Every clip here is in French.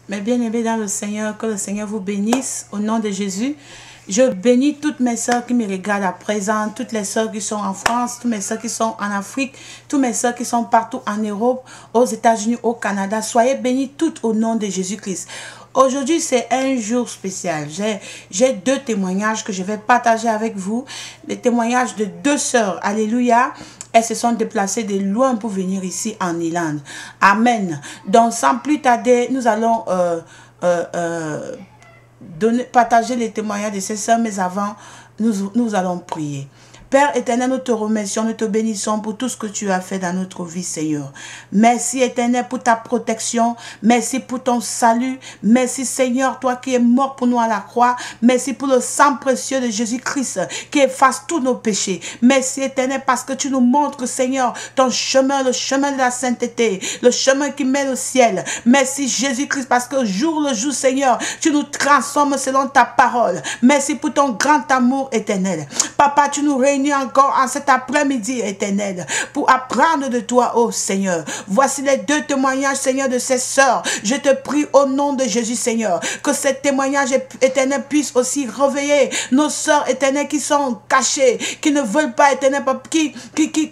Mes bien-aimés dans le Seigneur, que le Seigneur vous bénisse au nom de Jésus. Je bénis toutes mes sœurs qui me regardent à présent, toutes les sœurs qui sont en France, toutes mes sœurs qui sont en Afrique, toutes mes sœurs qui sont partout en Europe, aux États-Unis, au Canada. Soyez bénis toutes au nom de Jésus-Christ. Aujourd'hui, c'est un jour spécial. J'ai deux témoignages que je vais partager avec vous. Les témoignages de deux sœurs. Alléluia. Elles se sont déplacées de loin pour venir ici en Irlande. Amen. Donc, sans plus tarder, nous allons partager les témoignages de ces sœurs, mais avant, nous allons prier. Père éternel, nous te remercions, nous te bénissons pour tout ce que tu as fait dans notre vie, Seigneur. Merci éternel pour ta protection. Merci pour ton salut. Merci Seigneur, toi qui es mort pour nous à la croix. Merci pour le sang précieux de Jésus-Christ qui efface tous nos péchés. Merci éternel parce que tu nous montres, Seigneur, ton chemin, le chemin de la sainteté, le chemin qui mène au ciel. Merci Jésus-Christ parce que jour le jour, Seigneur, tu nous transformes selon ta parole. Merci pour ton grand amour éternel. Papa, tu nous réunis encore en cet après-midi éternel pour apprendre de toi, oh Seigneur. Voici les deux témoignages, Seigneur, de ces sœurs. Je te prie au nom de Jésus, Seigneur, que ces témoignages éternels puissent aussi réveiller nos sœurs éternelles qui sont cachées, qui ne veulent pas éternel, qui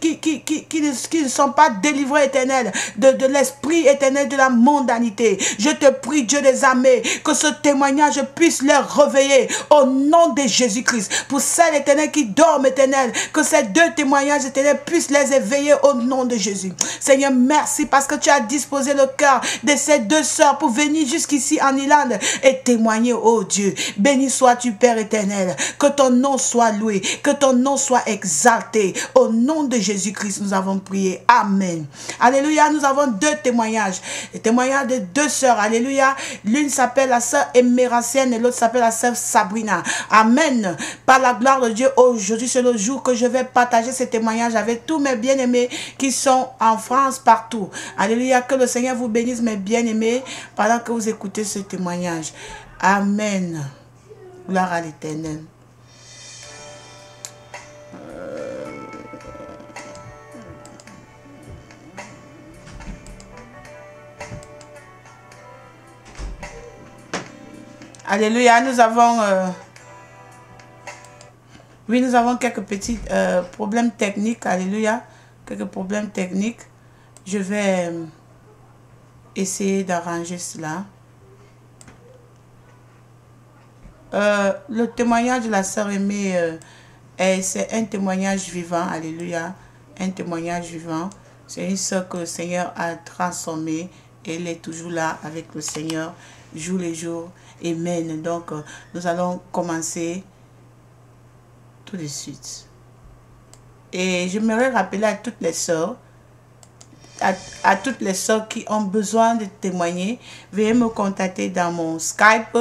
ne sont pas délivrées éternel de l'esprit éternel de la mondanité. Je te prie, Dieu des armées, que ce témoignage puisse les réveiller au nom de Jésus-Christ. Pour celles éternelles qui dorment éternel, que ces deux témoignages éternels puissent les éveiller au nom de Jésus. Seigneur, merci parce que tu as disposé le cœur de ces deux sœurs pour venir jusqu'ici en Irlande et témoigner, oh Dieu. Béni sois-tu, Père éternel. Que ton nom soit loué, que ton nom soit exalté. Au nom de Jésus-Christ, nous avons prié. Amen. Alléluia, nous avons deux témoignages. Les témoignages de deux sœurs. Alléluia. L'une s'appelle la sœur Éméracienne et l'autre s'appelle la sœur Sabrina. Amen. Par la gloire de Dieu, aujourd'hui c'est le jour que je vais partager ces témoignages avec tous mes bien-aimés qui sont en France partout. Alléluia, que le Seigneur vous bénisse mes bien-aimés pendant que vous écoutez ce témoignage. Amen. Gloire à l'Éternel. Alléluia, nous avons... Oui, nous avons quelques petits problèmes techniques. Alléluia. Quelques problèmes techniques. Je vais essayer d'arranger cela. Le témoignage de la sœur aimée, c'est un témoignage vivant. Alléluia. Un témoignage vivant. C'est une sœur que le Seigneur a transformée. Et elle est toujours là avec le Seigneur, jour les jours. Amen. Donc, nous allons commencer tout de suite. Et j'aimerais rappeler à toutes les sœurs, à toutes les sœurs qui ont besoin de témoigner, veuillez me contacter dans mon Skype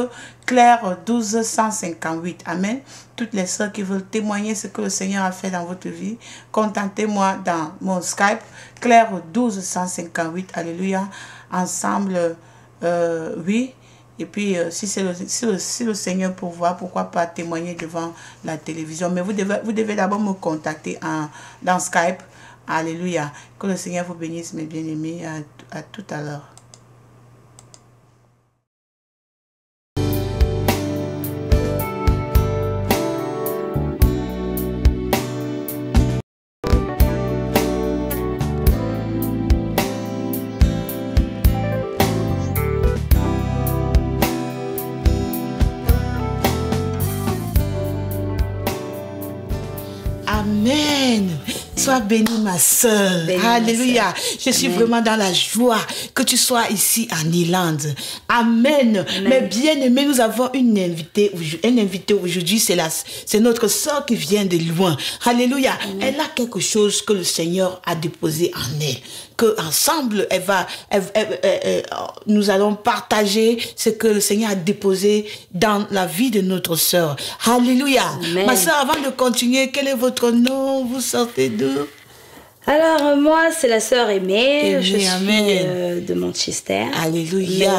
Claire 12158. Amen. Toutes les sœurs qui veulent témoigner ce que le Seigneur a fait dans votre vie, contactez-moi dans mon Skype Claire 12158. Alléluia. Ensemble, oui. Et puis, si le Seigneur pourvoit, pourquoi pas témoigner devant la télévision. Mais vous devez d'abord me contacter dans Skype. Alléluia. Que le Seigneur vous bénisse, mes bien-aimés. À tout à l'heure. Amen. Sois bénie, ma soeur. Alléluia. Je suis vraiment dans la joie que tu sois ici en Irlande. Amen. Mais bien aimé, nous avons une invitée aujourd'hui. C'est notre soeur qui vient de loin. Alléluia. Elle a quelque chose que le Seigneur a déposé en elle. Que ensemble, nous allons partager ce que le Seigneur a déposé dans la vie de notre soeur. Alléluia. Amen. Ma soeur, avant de continuer, quel est votre nom? Vous sortez d'où? Alors, moi, c'est la sœur Aimée. Je suis de Manchester. Alléluia.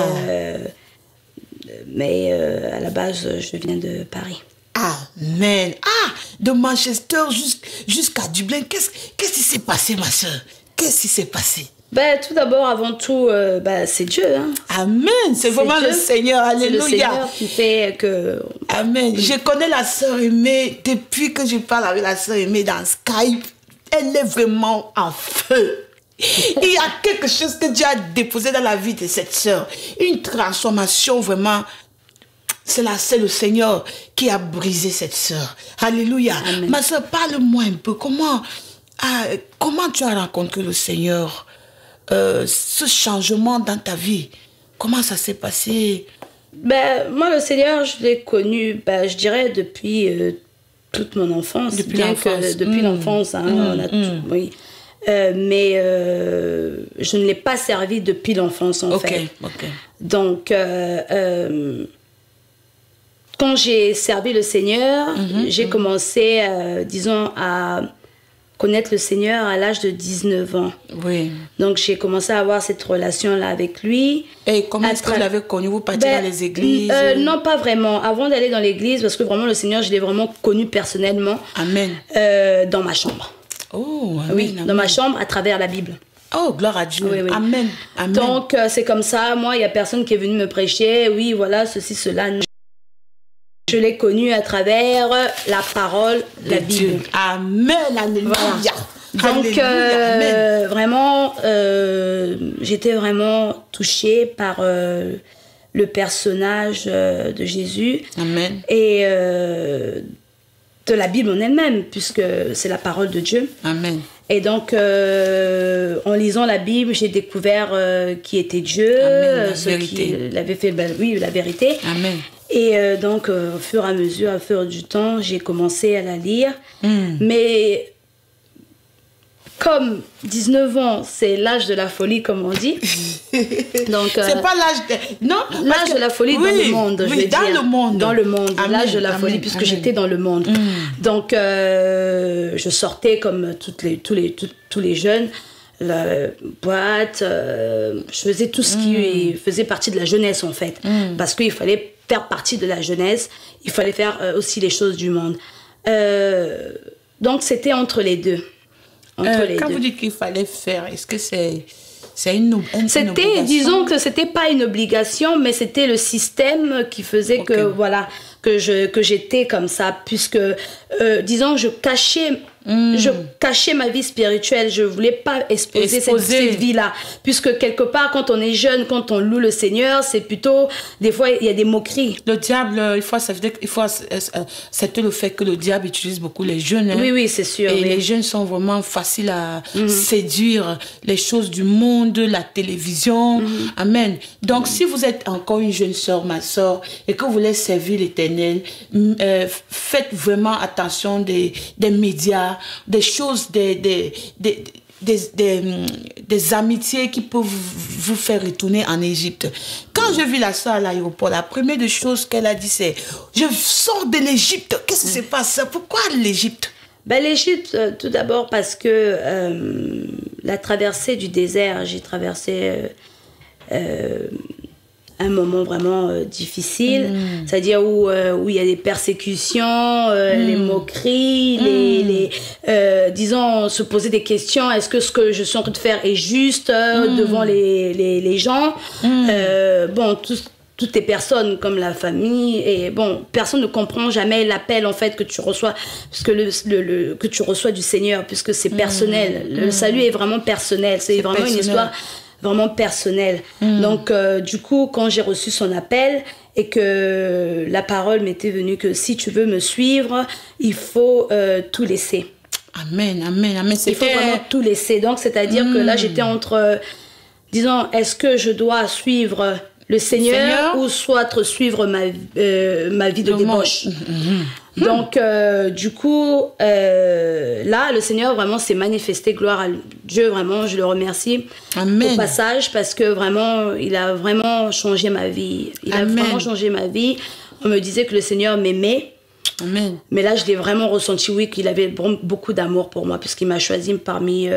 Mais à la base, je viens de Paris. Amen. De Manchester jusqu'à Dublin. Qu'est-ce qui s'est passé, ma soeur? Qu'est-ce qui s'est passé? Ben, tout d'abord, avant tout, c'est Dieu. Hein. Amen. C'est vraiment Dieu. Le Seigneur. Alléluia. C'est le Seigneur qui fait que... Amen. Je connais la sœur Aimée. Depuis que je parle avec la sœur Aimée dans Skype, elle est vraiment en feu. Il y a quelque chose que Dieu a déposé dans la vie de cette sœur. Une transformation vraiment. C'est le Seigneur qui a brisé cette sœur. Alléluia. Amen. Ma sœur, parle-moi un peu. Comment tu as rencontré le Seigneur? Ce changement dans ta vie, comment ça s'est passé? Moi, le Seigneur, je l'ai connu, je dirais, depuis toute mon enfance. Depuis l'enfance. Hein, oui. Mais je ne l'ai pas servi depuis l'enfance, en fait. Donc, quand j'ai servi le Seigneur, j'ai commencé, à connaître le Seigneur à l'âge de 19 ans. Oui. Donc, j'ai commencé à avoir cette relation-là avec lui. Et comment est-ce que vous l'avez connu? Vous partiez dans les églises? Non, pas vraiment. Avant d'aller dans l'église, parce que vraiment, le Seigneur, je l'ai vraiment connu personnellement. Amen. Dans ma chambre. Oh, amen, oui, amen. Dans ma chambre, à travers la Bible. Oh, gloire à Dieu. Oui, oui. Amen. Amen. Donc, c'est comme ça. Moi, il n'y a personne qui est venu me prêcher. Oui, voilà, ceci, cela. Je l'ai connu à travers la parole, la Bible. Amen. Alléluia. Voilà. Donc, vraiment, j'étais vraiment touchée par le personnage de Jésus. Amen. Et de la Bible en elle-même, puisque c'est la parole de Dieu. Amen. Et donc, en lisant la Bible, j'ai découvert qui était Dieu, ce qui l'avait fait, la vérité. Amen. Et donc, au fur et à mesure, au fur du temps, j'ai commencé à la lire. Mais comme 19 ans, c'est l'âge de la folie, comme on dit. Donc, c'est pas l'âge de... Non, l'âge de la folie dans le monde, je veux dire. Dans le monde. Dans le monde, l'âge de la folie, puisque j'étais dans le monde. Donc, je sortais comme tous les jeunes, la boîte, je faisais tout ce qui faisait partie de la jeunesse, en fait. Parce qu'il fallait faire partie de la jeunesse, il fallait faire aussi les choses du monde. Donc, c'était entre les deux. Quand vous dites qu'il fallait faire, est-ce que c'est une obligation? Disons que c'était pas une obligation, mais c'était le système qui faisait que j'étais comme ça, puisque disons je cachais ma vie spirituelle, je voulais pas exposer cette vie-là, puisque quelque part quand on est jeune, quand on loue le Seigneur, c'est plutôt des fois il y a des moqueries. Le diable, c'est le fait que le diable utilise beaucoup les jeunes. Hein? Oui, c'est sûr. Et les jeunes sont vraiment faciles à séduire, les choses du monde, la télévision. Amen. Donc si vous êtes encore une jeune sœur, ma sœur, et que vous voulez servir l'Éternel, faites vraiment attention des médias, des choses, des amitiés qui peuvent vous faire retourner en Égypte. Quand je vis la soeur à l'aéroport, la première des choses qu'elle a dit, c'est « Je sors de l'Égypte. » Qu'est-ce qui se passe? Pourquoi l'Égypte? L'Égypte, tout d'abord parce que la traversée du désert, j'ai traversé un moment vraiment difficile, c'est-à-dire où il y a des persécutions, les moqueries, disons, se poser des questions, est-ce que ce que je suis en train de faire est juste devant les gens, toutes les personnes comme la famille, et personne ne comprend jamais l'appel en fait que tu reçois, puisque que tu reçois du Seigneur, puisque c'est personnel. Le salut est vraiment personnel, c'est vraiment personnel. Une histoire vraiment personnelle. Donc du coup, quand j'ai reçu son appel et que la parole m'était venue que si tu veux me suivre, il faut tout laisser. Amen, amen, amen. Il faut vraiment tout laisser. Donc c'est-à-dire que là j'étais entre, disons, est-ce que je dois suivre le Seigneur ou soit suivre ma vie de débauche. Donc, du coup, là, le Seigneur vraiment s'est manifesté, gloire à Dieu, vraiment, je le remercie. Amen. Au passage, parce que vraiment, il a vraiment changé ma vie. Il a vraiment changé ma vie. On me disait que le Seigneur m'aimait. Amen. Mais là, je l'ai vraiment ressenti, oui, qu'il avait beaucoup d'amour pour moi, puisqu'il m'a choisi parmi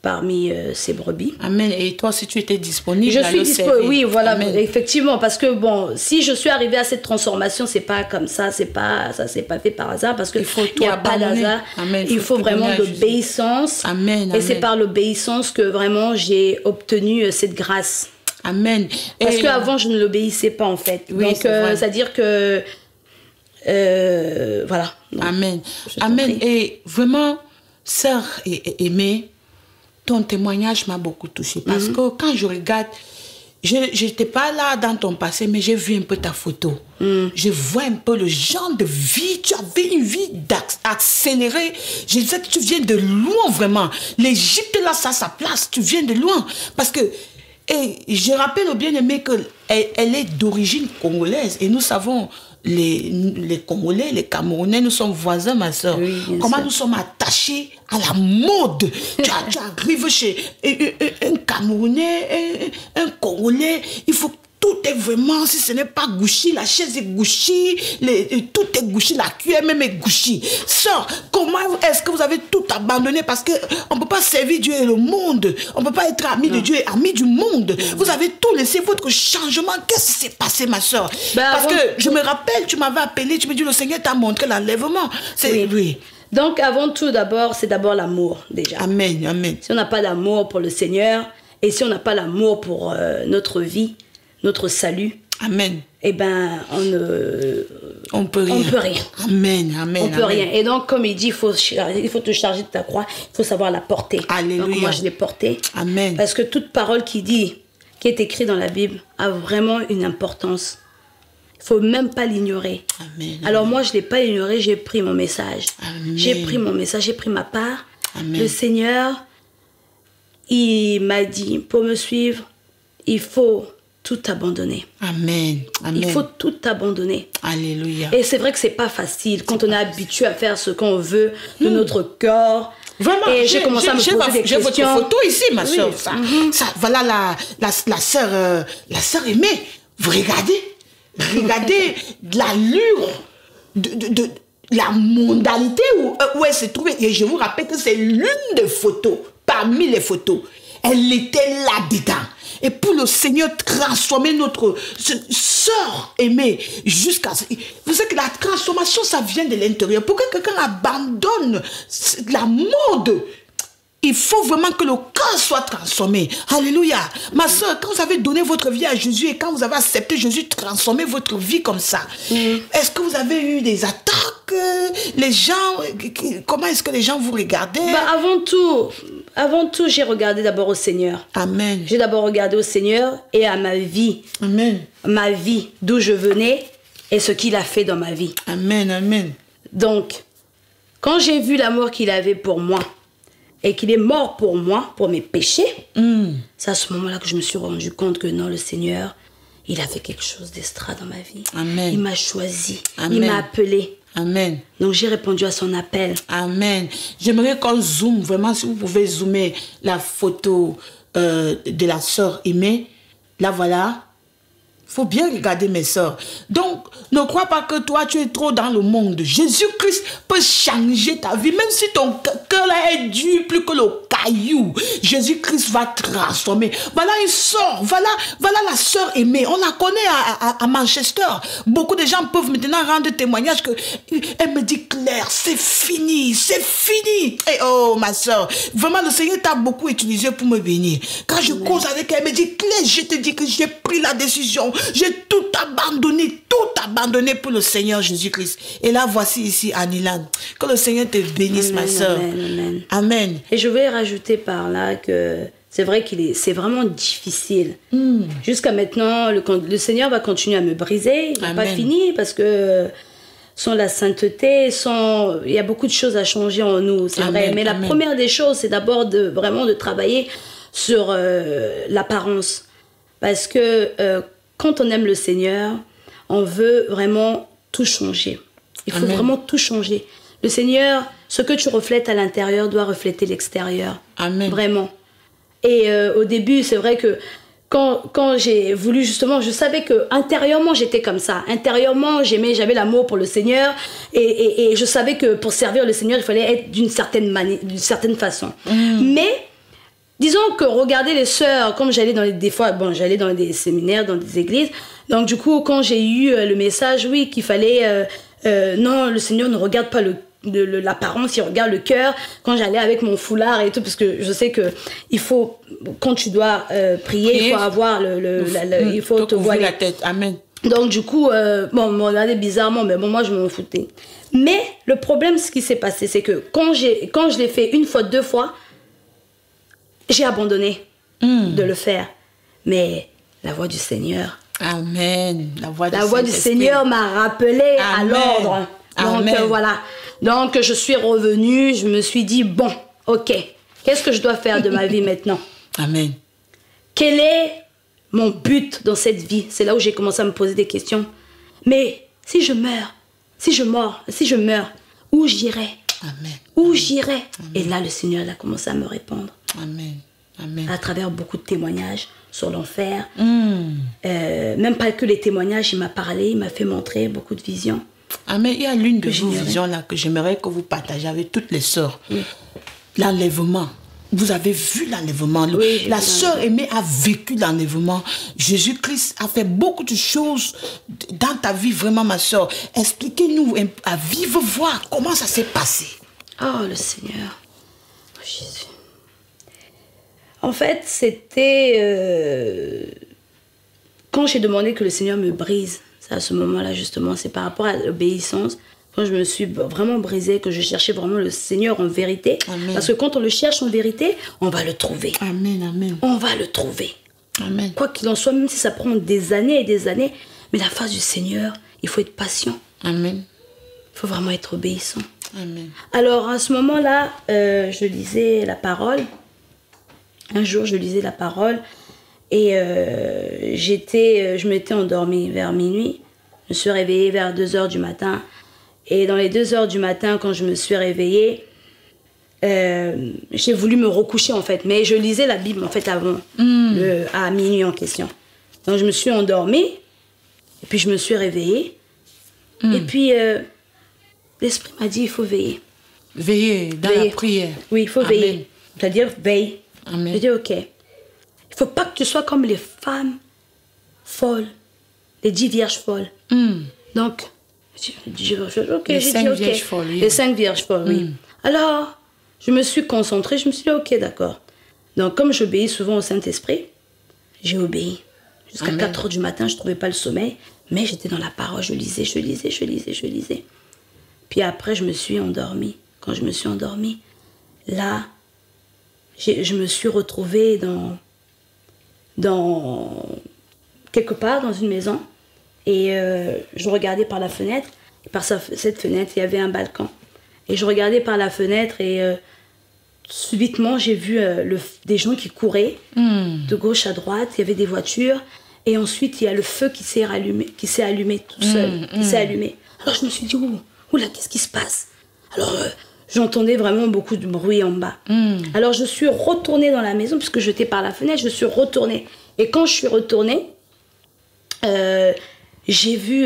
parmi ses brebis. Amen. Et toi, si tu étais disponible, je suis disponible. Oui, voilà, Amen. Effectivement, parce que bon, si je suis arrivée à cette transformation, c'est pas comme ça, c'est pas fait par hasard, parce que il n'y a pas d'hasard. Il faut vraiment l'obéissance. Amen. Et c'est par l'obéissance que vraiment j'ai obtenu cette grâce. Amen. Parce qu'avant, je ne l'obéissais pas, en fait. Oui, donc, c'est-à-dire que voilà. Donc, amen. Amen. Et vraiment, sœur aimée, ton témoignage m'a beaucoup touchée. Parce que quand je regarde, je n'étais pas là dans ton passé, mais j'ai vu un peu ta photo. Je vois un peu le genre de vie. Tu avais une vie accélérée. Je disais que tu viens de loin, vraiment. L'Égypte, là, ça a sa place. Tu viens de loin. Parce que, et je rappelle au bien-aimé qu'elle est d'origine congolaise. Et nous savons, les Congolais, les Camerounais, nous sommes voisins, ma soeur. Oui, comment nous sommes attachés à la mode. Tu arrives chez un Camerounais, un Congolais, il faut tout est vraiment, si ce n'est pas gouchi, la chaise est gouchi, tout est gouchi, la cuillère même est gouchi. Sœur, comment est-ce que vous avez tout abandonné? Parce qu'on ne peut pas servir Dieu et le monde. On ne peut pas être ami de Dieu et ami du monde. Vous avez tout laissé, votre changement. Qu'est-ce qui s'est passé, ma soeur? Parce que je me rappelle, tu m'avais appelé, tu me dis, le Seigneur t'a montré l'enlèvement. Oui. Donc, avant tout, c'est d'abord l'amour, déjà. Amen, amen. Si on n'a pas d'amour pour le Seigneur, et si on n'a pas l'amour pour notre vie, notre salut, amen. Eh ben, on peut rien. On peut rien. Amen, amen. On peut rien. Et donc, comme il dit, il faut te charger de ta croix, il faut savoir la porter. Alléluia. Donc, moi, je l'ai portée. Amen. Parce que toute parole qui est écrite dans la Bible, a vraiment une importance. Il ne faut même pas l'ignorer. Amen. Alors, moi, je ne l'ai pas ignoré, j'ai pris mon message. Amen. J'ai pris mon message, j'ai pris ma part. Amen. Le Seigneur, il m'a dit, pour me suivre, il faut tout abandonner. Amen. Amen. Il faut tout abandonner. Alléluia. Et c'est vrai que c'est pas facile quand on est habitué à faire ce qu'on veut de notre corps. Vraiment, et j'ai commencé à me poser des questions. J'ai votre photo ici, ma soeur. Oui. Voilà la sœur aimée. Vous regardez l'allure de la mondialité où elle se trouvait. Et je vous rappelle que c'est l'une des photos, parmi les photos. Elle était là-dedans. Et pour le Seigneur transformer notre sœur aimée jusqu'à... Vous savez que la transformation, ça vient de l'intérieur. Pour que quelqu'un abandonne la mode, il faut vraiment que le cœur soit transformé. Alléluia. Ma soeur, quand vous avez donné votre vie à Jésus et quand vous avez accepté Jésus, transformer votre vie comme ça, est-ce que vous avez eu des attaques? Les gens, comment est-ce que les gens vous regardaient? Avant tout, j'ai regardé d'abord au Seigneur. Amen. J'ai d'abord regardé au Seigneur et à ma vie. Amen. Ma vie, d'où je venais et ce qu'il a fait dans ma vie. Amen, amen. Donc, quand j'ai vu l'amour qu'il avait pour moi et qu'il est mort pour moi, pour mes péchés, c'est à ce moment-là que je me suis rendu compte que non, le Seigneur, il a fait quelque chose d'extra dans ma vie. Amen. Il m'a choisi. Amen. Il m'a appelé. Amen. Donc j'ai répondu à son appel. Amen. J'aimerais qu'on zoome, vraiment, si vous pouvez zoomer la photo de la sœur aimée. Là, voilà. Il faut bien regarder mes sœurs. Donc, ne crois pas que toi, tu es trop dans le monde. Jésus-Christ peut changer ta vie. Même si ton cœur là est dur plus que le caillou, Jésus-Christ va transformer. Voilà une sœur. Voilà la sœur aimée. On la connaît à Manchester. Beaucoup de gens peuvent maintenant rendre témoignage que elle me dit, Claire, c'est fini. C'est fini. Et oh, ma sœur, vraiment, le Seigneur t'a beaucoup utilisé pour me bénir. Quand je cause avec elle, elle me dit, Claire, je te dis que j'ai pris la décision. J'ai tout abandonné pour le Seigneur Jésus-Christ. Et là, voici ici Anilan. Que le Seigneur te bénisse, ma soeur. Amen. Amen. Et je vais rajouter par là que c'est vrai c'est vraiment difficile. Jusqu'à maintenant, le Seigneur va continuer à me briser. Il n'a pas fini parce que sans la sainteté, il y a beaucoup de choses à changer en nous, c'est vrai. Mais la première des choses, c'est d'abord vraiment de travailler sur l'apparence. Parce que quand on aime le Seigneur, on veut vraiment tout changer. Il faut vraiment tout changer. Le Seigneur, ce que tu reflètes à l'intérieur doit refléter l'extérieur. Amen. Vraiment. Et au début, c'est vrai que quand j'ai voulu justement, je savais que intérieurement j'étais comme ça. Intérieurement, j'avais l'amour pour le Seigneur et je savais que pour servir le Seigneur, il fallait être d'une certaine façon. Mais disons que regarder les sœurs, comme j'allais des fois, bon, j'allais dans des séminaires, dans des églises. Donc, du coup, quand j'ai eu le message, oui, qu'il fallait... non, le Seigneur ne regarde pas l'apparence, il regarde le cœur. Quand j'allais avec mon foulard et tout, parce que je sais que il faut, quand tu dois prier, il faut avoir il faut te voiler la tête. Amen. Donc du coup, bon, on me regardait bizarrement, mais bon, moi je m'en foutais. Mais le problème, ce qui s'est passé, c'est que quand je l'ai fait une fois, 2 fois, j'ai abandonné de le faire. Mais la voix du Seigneur. Amen. La voix du Seigneur m'a rappelé à l'ordre. Donc voilà. Donc je suis revenue, je me suis dit, bon, ok, qu'est-ce que je dois faire de ma vie maintenant? Amen. Quel est mon but dans cette vie? C'est là où j'ai commencé à me poser des questions. Mais si je meurs, si je meurs, où j'irai? Amen. Où j'irai? Et là, le Seigneur a commencé à me répondre. Amen. Amen. À travers beaucoup de témoignages sur l'enfer. Même pas que les témoignages, il m'a parlé, il m'a fait montrer beaucoup de visions. Amen. Il y a l'une de vos visions là que j'aimerais que vous partagez avec toutes les sœurs. Oui. L'enlèvement. Vous avez vu l'enlèvement. Oui, la sœur aimée a vécu l'enlèvement. Jésus-Christ a fait beaucoup de choses dans ta vie, vraiment, ma sœur. Expliquez-nous à vive voix comment ça s'est passé. Oh, le Seigneur. Oh, Jésus. En fait, c'était... quand j'ai demandé que le Seigneur me brise, c'est à ce moment-là, justement, c'est par rapport à l'obéissance. Quand je me suis vraiment brisée, que je cherchais vraiment le Seigneur en vérité. Amen. Parce que quand on le cherche en vérité, on va le trouver. Amen, amen. On va le trouver. Amen. Quoi qu'il en soit, même si ça prend des années et des années, mais la face du Seigneur, il faut être patient. Amen. Il faut vraiment être obéissant. Amen. Alors, à ce moment-là, je lisais la un jour, je lisais la parole et je m'étais endormie vers minuit. Je me suis réveillée vers 2h du matin. Et dans les 2h du matin, quand je me suis réveillée, j'ai voulu me recoucher en fait. Mais je lisais la Bible en fait avant, à minuit en question. Donc je me suis endormie, et puis je me suis réveillée. Et puis l'Esprit m'a dit, il faut veiller. Veiller dans la prière. Oui, il faut veiller. C'est-à-dire veille. Amen. J'ai dit, ok. Il ne faut pas que tu sois comme les femmes folles, les 10 vierges folles. Donc, okay, les 5 vierges folles. Oui. Les 5 vierges folles, oui. Alors, je me suis concentrée, je me suis dit, ok, d'accord. Donc, comme j'obéis souvent au Saint-Esprit, j'ai obéi. Jusqu'à 4h du matin, je ne trouvais pas le sommeil, mais j'étais dans la parole, je lisais. Puis après, je me suis endormie. Quand je me suis endormie, là, je me suis retrouvée dans quelque part dans une maison et je regardais par la fenêtre. Et par cette fenêtre, il y avait un balcon. Et je regardais par la fenêtre et subitement, j'ai vu des gens qui couraient de gauche à droite. Il y avait des voitures. Et ensuite, il y a le feu qui s'est allumé tout seul. Qui s'est allumé. Alors, je me suis dit, oula, qu'est-ce qui se passe? Alors, j'entendais vraiment beaucoup de bruit en bas. Alors, je suis retournée dans la maison, puisque j'étais par la fenêtre, je suis retournée. Et quand je suis retournée, j'ai vu,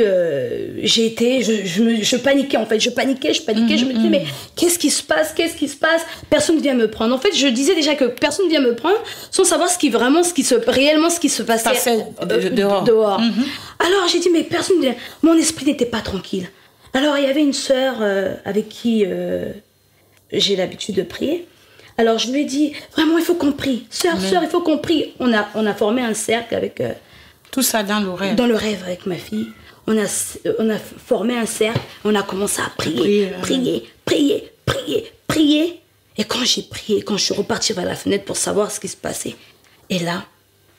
je paniquais en fait, je paniquais, je me disais mais qu'est-ce qui se passe, personne ne vient me prendre. En fait, je disais déjà que personne ne vient me prendre sans savoir réellement ce qui se passait dehors. Alors j'ai dit mais personne ne vient, mon esprit n'était pas tranquille. Alors il y avait une sœur avec qui j'ai l'habitude de prier. Alors je lui ai dit vraiment il faut qu'on prie, sœur, il faut qu'on prie. On a formé un cercle avec tout ça dans le rêve. Dans le rêve avec ma fille. On a formé un cercle. On a commencé à prier. Et quand j'ai prié, quand je suis repartie vers la fenêtre pour savoir ce qui se passait, et là,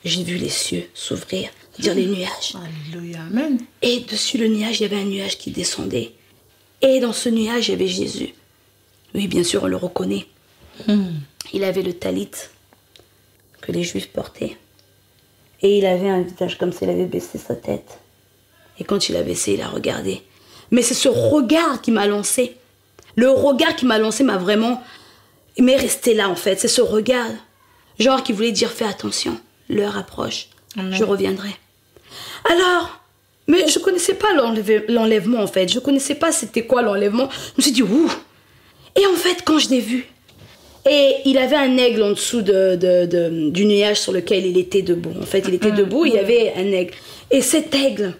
j'ai vu les cieux s'ouvrir, dire les nuages. Alléluia, amen. Et dessus le nuage, il y avait un nuage qui descendait. Et dans ce nuage, il y avait Jésus. Oui, bien sûr, on le reconnaît. Il avait le talit que les Juifs portaient. Et il avait un visage comme s'il avait baissé sa tête. Et quand il a baissé, il a regardé. Mais c'est ce regard qui m'a lancé. Le regard qui m'a lancé m'a vraiment... Il m'est resté là, en fait. C'est ce regard. Genre qui voulait dire, fais attention. L'heure approche. Amen. Je reviendrai. Alors, mais je ne connaissais pas l'enlèvement, en fait. Je ne connaissais pas c'était quoi l'enlèvement. Je me suis dit, ouh. Et en fait, quand je l'ai vu, Et il avait un aigle en dessous du nuage sur lequel il était debout. En fait, il était debout, il y avait un aigle. Et cet aigle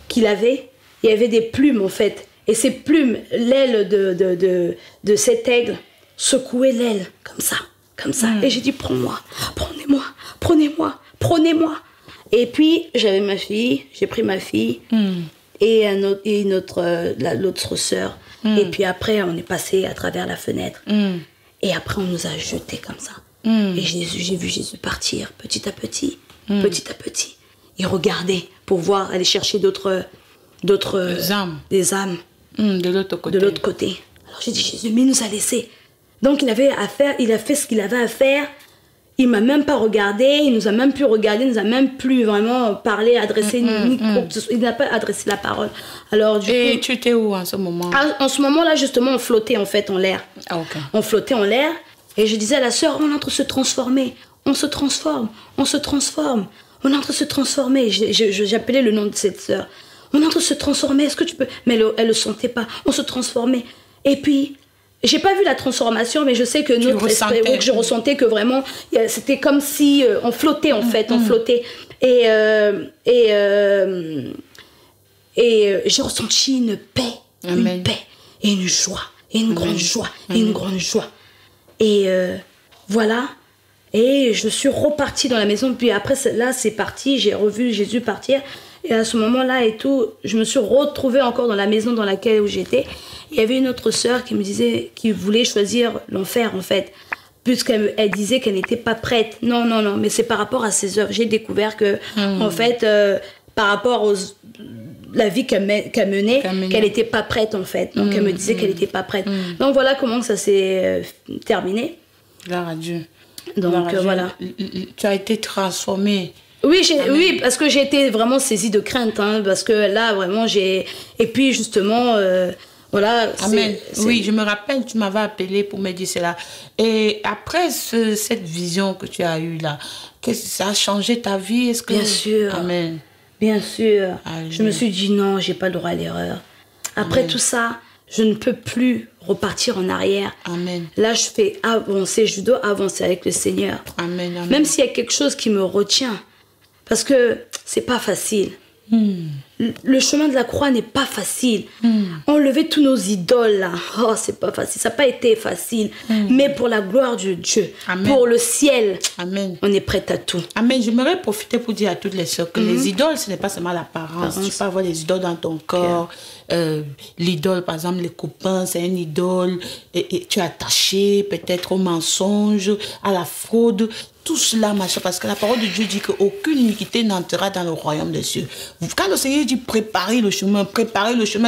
qu'il avait, il y avait des plumes, en fait. Et ces plumes, l'aile de cet aigle secouait l'aile, comme ça, comme ça. Et j'ai dit, prends-moi, prenez-moi, prenez-moi, prenez-moi. Et puis, j'avais ma fille, j'ai pris ma fille et l'autre sœur. Et puis après, on est passé à travers la fenêtre. Et après, on nous a jetés comme ça. Et j'ai vu Jésus partir petit à petit, petit à petit. Il regardait pour voir, aller chercher d'autres âmes. Des âmes. De l'autre côté. De l'autre côté. Alors j'ai dit, Jésus, mais il nous a laissés. Donc il a fait ce qu'il avait à faire. Il m'a même pas regardé, il nous a même plus regardé, il nous a même plus vraiment parlé, adressé il n'a pas adressé la parole. Alors du coup, tu étais où en ce moment? En ce moment-là, justement, on flottait en fait en l'air. Ah, ok. On flottait en l'air et je disais à la sœur, on est en train de se transformer, on se transforme, on se transforme, on est en train de se transformer. J'appelais le nom de cette sœur. On est en train de se transformer, est-ce que tu peux... Mais elle le sentait pas, on se transformait. Et puis... J'ai pas vu la transformation, mais je sais que notre esprit, que je ressentais que vraiment, c'était comme si on flottait en fait, on flottait. Et j'ai ressenti une paix, une paix et une joie, et une grande joie, et une grande joie. Et voilà. Et je suis repartie dans la maison. Puis après, là, c'est parti. J'ai revu Jésus partir. Et à ce moment-là et tout, je me suis retrouvée encore dans la maison dans laquelle j'étais. Il y avait une autre sœur qui me disait qu'il voulait choisir l'enfer, en fait, puisqu'elle disait qu'elle n'était pas prête. Non, non, non, mais c'est par rapport à ses œuvres. J'ai découvert que, en fait, par rapport à la vie qu'elle menait, qu'elle n'était pas prête, en fait. Donc, elle me disait qu'elle n'était pas prête. Donc, voilà comment ça s'est terminé. Gloire à Dieu. Donc, voilà. Tu as été transformée. Oui, oui, parce que j'ai été vraiment saisie de crainte, hein, parce que là, vraiment, j'ai... Et puis, justement... voilà, Amen. Oui, je me rappelle, tu m'avais appelé pour me dire cela. Et après cette vision que tu as eue là, qu'est-ce que ça a changé ta vie? Est-ce que... Bien sûr. Amen. Bien sûr. Amen. Je me suis dit non, j'ai pas le droit à l'erreur. Après tout ça, je ne peux plus repartir en arrière. Amen. Là, je fais avancer, je dois avancer avec le Seigneur. Amen. Amen. Même s'il y a quelque chose qui me retient, parce que c'est pas facile. Le chemin de la croix n'est pas facile. Enlever tous nos idoles là, oh, c'est pas facile. Ça n'a pas été facile. Mais pour la gloire de Dieu, pour le ciel, on est prêt à tout. Amen. J'aimerais profiter pour dire à toutes les sœurs que les idoles, ce n'est pas seulement l'apparence. Tu peux avoir des idoles dans ton corps. L'idole, par exemple, les copains, c'est une idole. Et tu es attaché peut-être au mensonge, à la fraude. Tout cela, machin, parce que la parole de Dieu dit qu'aucune iniquité n'entrera dans le royaume des cieux. Quand le Seigneur dit préparer le chemin,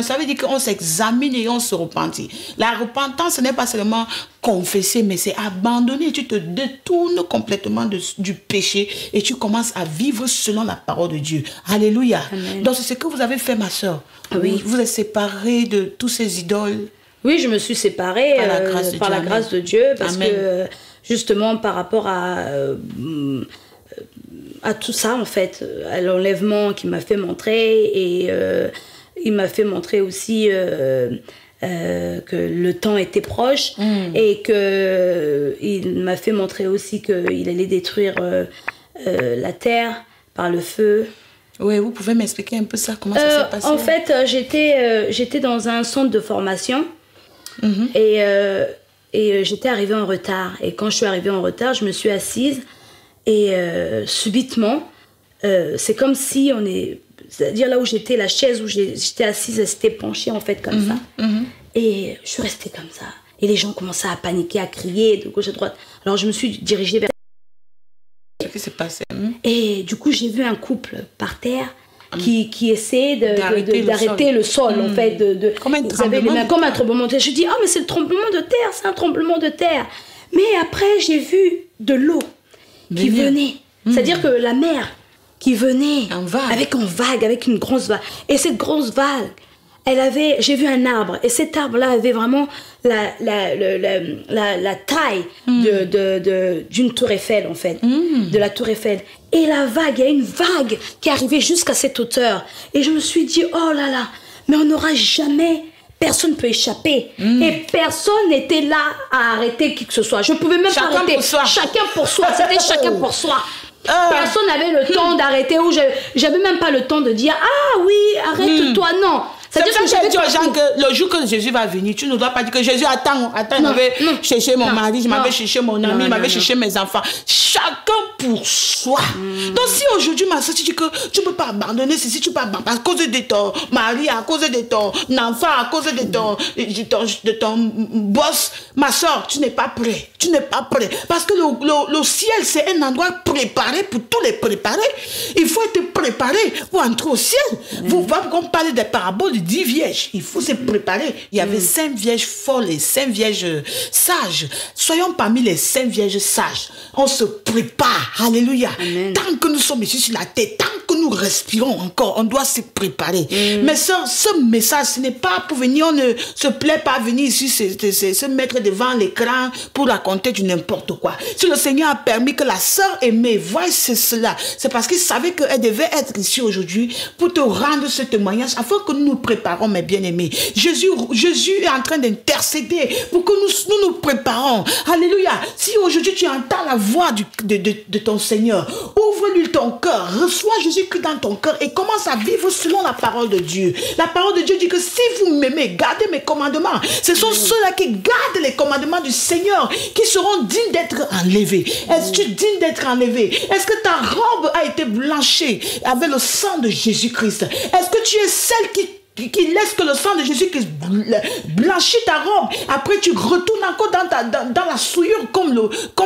ça veut dire qu'on s'examine et on se repentit. La repentance, ce n'est pas seulement confesser, mais c'est abandonner. Tu te détournes complètement du péché et tu commences à vivre selon la parole de Dieu. Alléluia. Amen. Donc c'est ce que vous avez fait, ma soeur. Oui. Vous êtes séparée de tous ces idoles. Oui, je me suis séparée par la grâce de Dieu, parce que justement par rapport à tout ça, en fait, à l'enlèvement qui m'a fait montrer, et il m'a fait montrer aussi que le temps était proche, et qu'il m'a fait montrer aussi qu'il allait détruire la terre par le feu. Oui, vous pouvez m'expliquer un peu ça, comment ça s'est passé? En fait, j'étais dans un centre de formation, et j'étais arrivée en retard. Et quand je suis arrivée en retard, je me suis assise, et subitement, c'est comme si c'est-à-dire là où j'étais, la chaise où j'étais assise, elle s'était penchée en fait comme ça. Et je suis restée comme ça. Et les gens commençaient à paniquer, à crier de gauche à droite. Alors je me suis dirigée vers... Qu'est-ce qui s'est passé? Et du coup, j'ai vu un couple par terre qui essaie d'arrêter le sol, en fait. Comme un tremblement de terre. Je dis, mais c'est le tremblement de terre, c'est un tremblement de terre. Mais après, j'ai vu de l'eau qui venait. C'est-à-dire que la mer qui venait avec une grosse vague. Et cette grosse vague, j'ai vu un arbre, et cet arbre-là avait vraiment la taille d'une tour Eiffel, en fait, de la tour Eiffel. Et la vague, il y a une vague qui arrivait jusqu'à cette hauteur. Et je me suis dit, oh là là, mais on n'aura jamais personne ne peut échapper. Et personne n'était là à arrêter qui que ce soit. Je ne pouvais même pas arrêter. Chacun pour soi. C'était chacun pour soi. Personne n'avait le temps d'arrêter, ou j'avais même pas le temps de dire ah oui, arrête-toi, non. C'est pour ça que je dis aux gens que le jour que Jésus va venir, tu ne dois pas dire que Jésus attends, je m'avais cherché mon mari, je m'avais cherché mon ami, je m'avais cherché mes enfants. Chacun pour soi. Donc si aujourd'hui ma soeur, tu dis que tu ne peux pas abandonner ceci, tu peux pas abandonner à cause de ton mari, à cause de ton enfant, à cause de ton boss, ma soeur, tu n'es pas prêt. Tu n'es pas prêt. Parce que le ciel, c'est un endroit préparé pour tous les préparés. Il faut être préparé pour entrer au ciel. Vous voyez qu'on parle des paraboles de 10 vierges. Il faut se préparer. Il y avait 5 vierges folles et 5 vierges sages. Soyons parmi les 5 vierges sages. On se prépare. Alléluia. Amen. Tant que nous sommes ici sur la terre, tant que nous respirons encore, on doit se préparer. Mais ce message, ce n'est pas pour venir, on ne se plaît pas à venir ici, se mettre devant l'écran pour raconter du n'importe quoi. Si le Seigneur a permis que la sœur aimée voie cela, c'est parce qu'il savait qu'elle devait être ici aujourd'hui pour te rendre ce témoignage afin que nous nous préparons, mes bien-aimés. Jésus est en train d'intercéder pour que nous préparons. Alléluia. Si aujourd'hui tu entends la voix de ton Seigneur, ouvre-lui ton cœur, reçois Jésus-Christ dans ton cœur et commence à vivre selon la parole de Dieu. La parole de Dieu dit que si vous m'aimez, gardez mes commandements. Ce sont ceux-là qui gardent les commandements du Seigneur qui seront dignes d'être enlevés. Est-ce que tu es digne d'être enlevé? Est-ce que ta robe a été blanchie avec le sang de Jésus-Christ? Est-ce que tu es celle qui laisse que le sang de Jésus-Christ blanchit ta robe? Après tu retournes encore dans la souillure comme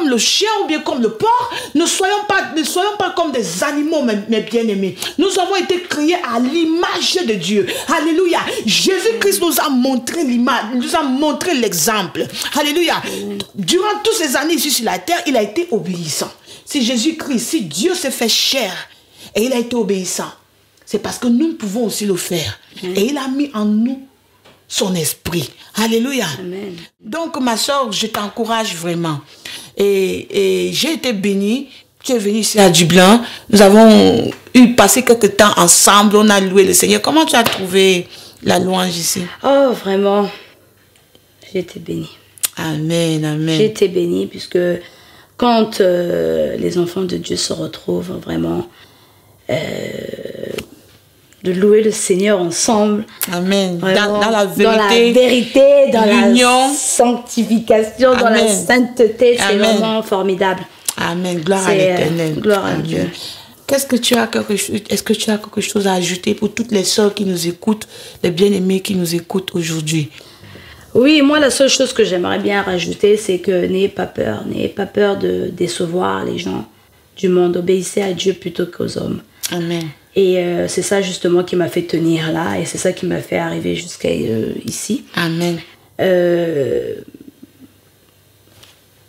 le chien ou bien comme le porc. Ne soyons pas comme des animaux, mes bien-aimés. Nous avons été créés à l'image de Dieu. Alléluia. Jésus-Christ nous a montré l'image, nous a montré l'exemple. Alléluia. Durant toutes ces années ici sur la terre, il a été obéissant. Si Jésus-Christ, si Dieu s'est fait chair et il a été obéissant, c'est parce que nous pouvons aussi le faire. Et il a mis en nous son esprit. Alléluia. Amen. Donc, ma soeur, je t'encourage vraiment. Et j'ai été bénie. Tu es venue ici à Dublin. Nous avons passé quelques temps ensemble. On a loué le Seigneur. Comment tu as trouvé la louange ici? Oh, vraiment. J'ai été bénie. Amen, amen. J'ai été bénie puisque quand les enfants de Dieu se retrouvent vraiment... de louer le Seigneur ensemble. Amen. Vraiment, dans la vérité, dans la sanctification, Amen. Dans la sainteté, c'est vraiment formidable. Amen. Gloire à l'Éternel. Gloire à Dieu. Est-ce que tu as quelque chose à ajouter pour toutes les sœurs qui nous écoutent, les bien-aimés qui nous écoutent aujourd'hui? Oui, moi, la seule chose que j'aimerais bien rajouter, c'est que n'ayez pas peur de décevoir les gens du monde. Obéissez à Dieu plutôt qu'aux hommes. Amen. Et c'est ça justement qui m'a fait tenir là, et c'est ça qui m'a fait arriver jusqu'à ici. Amen.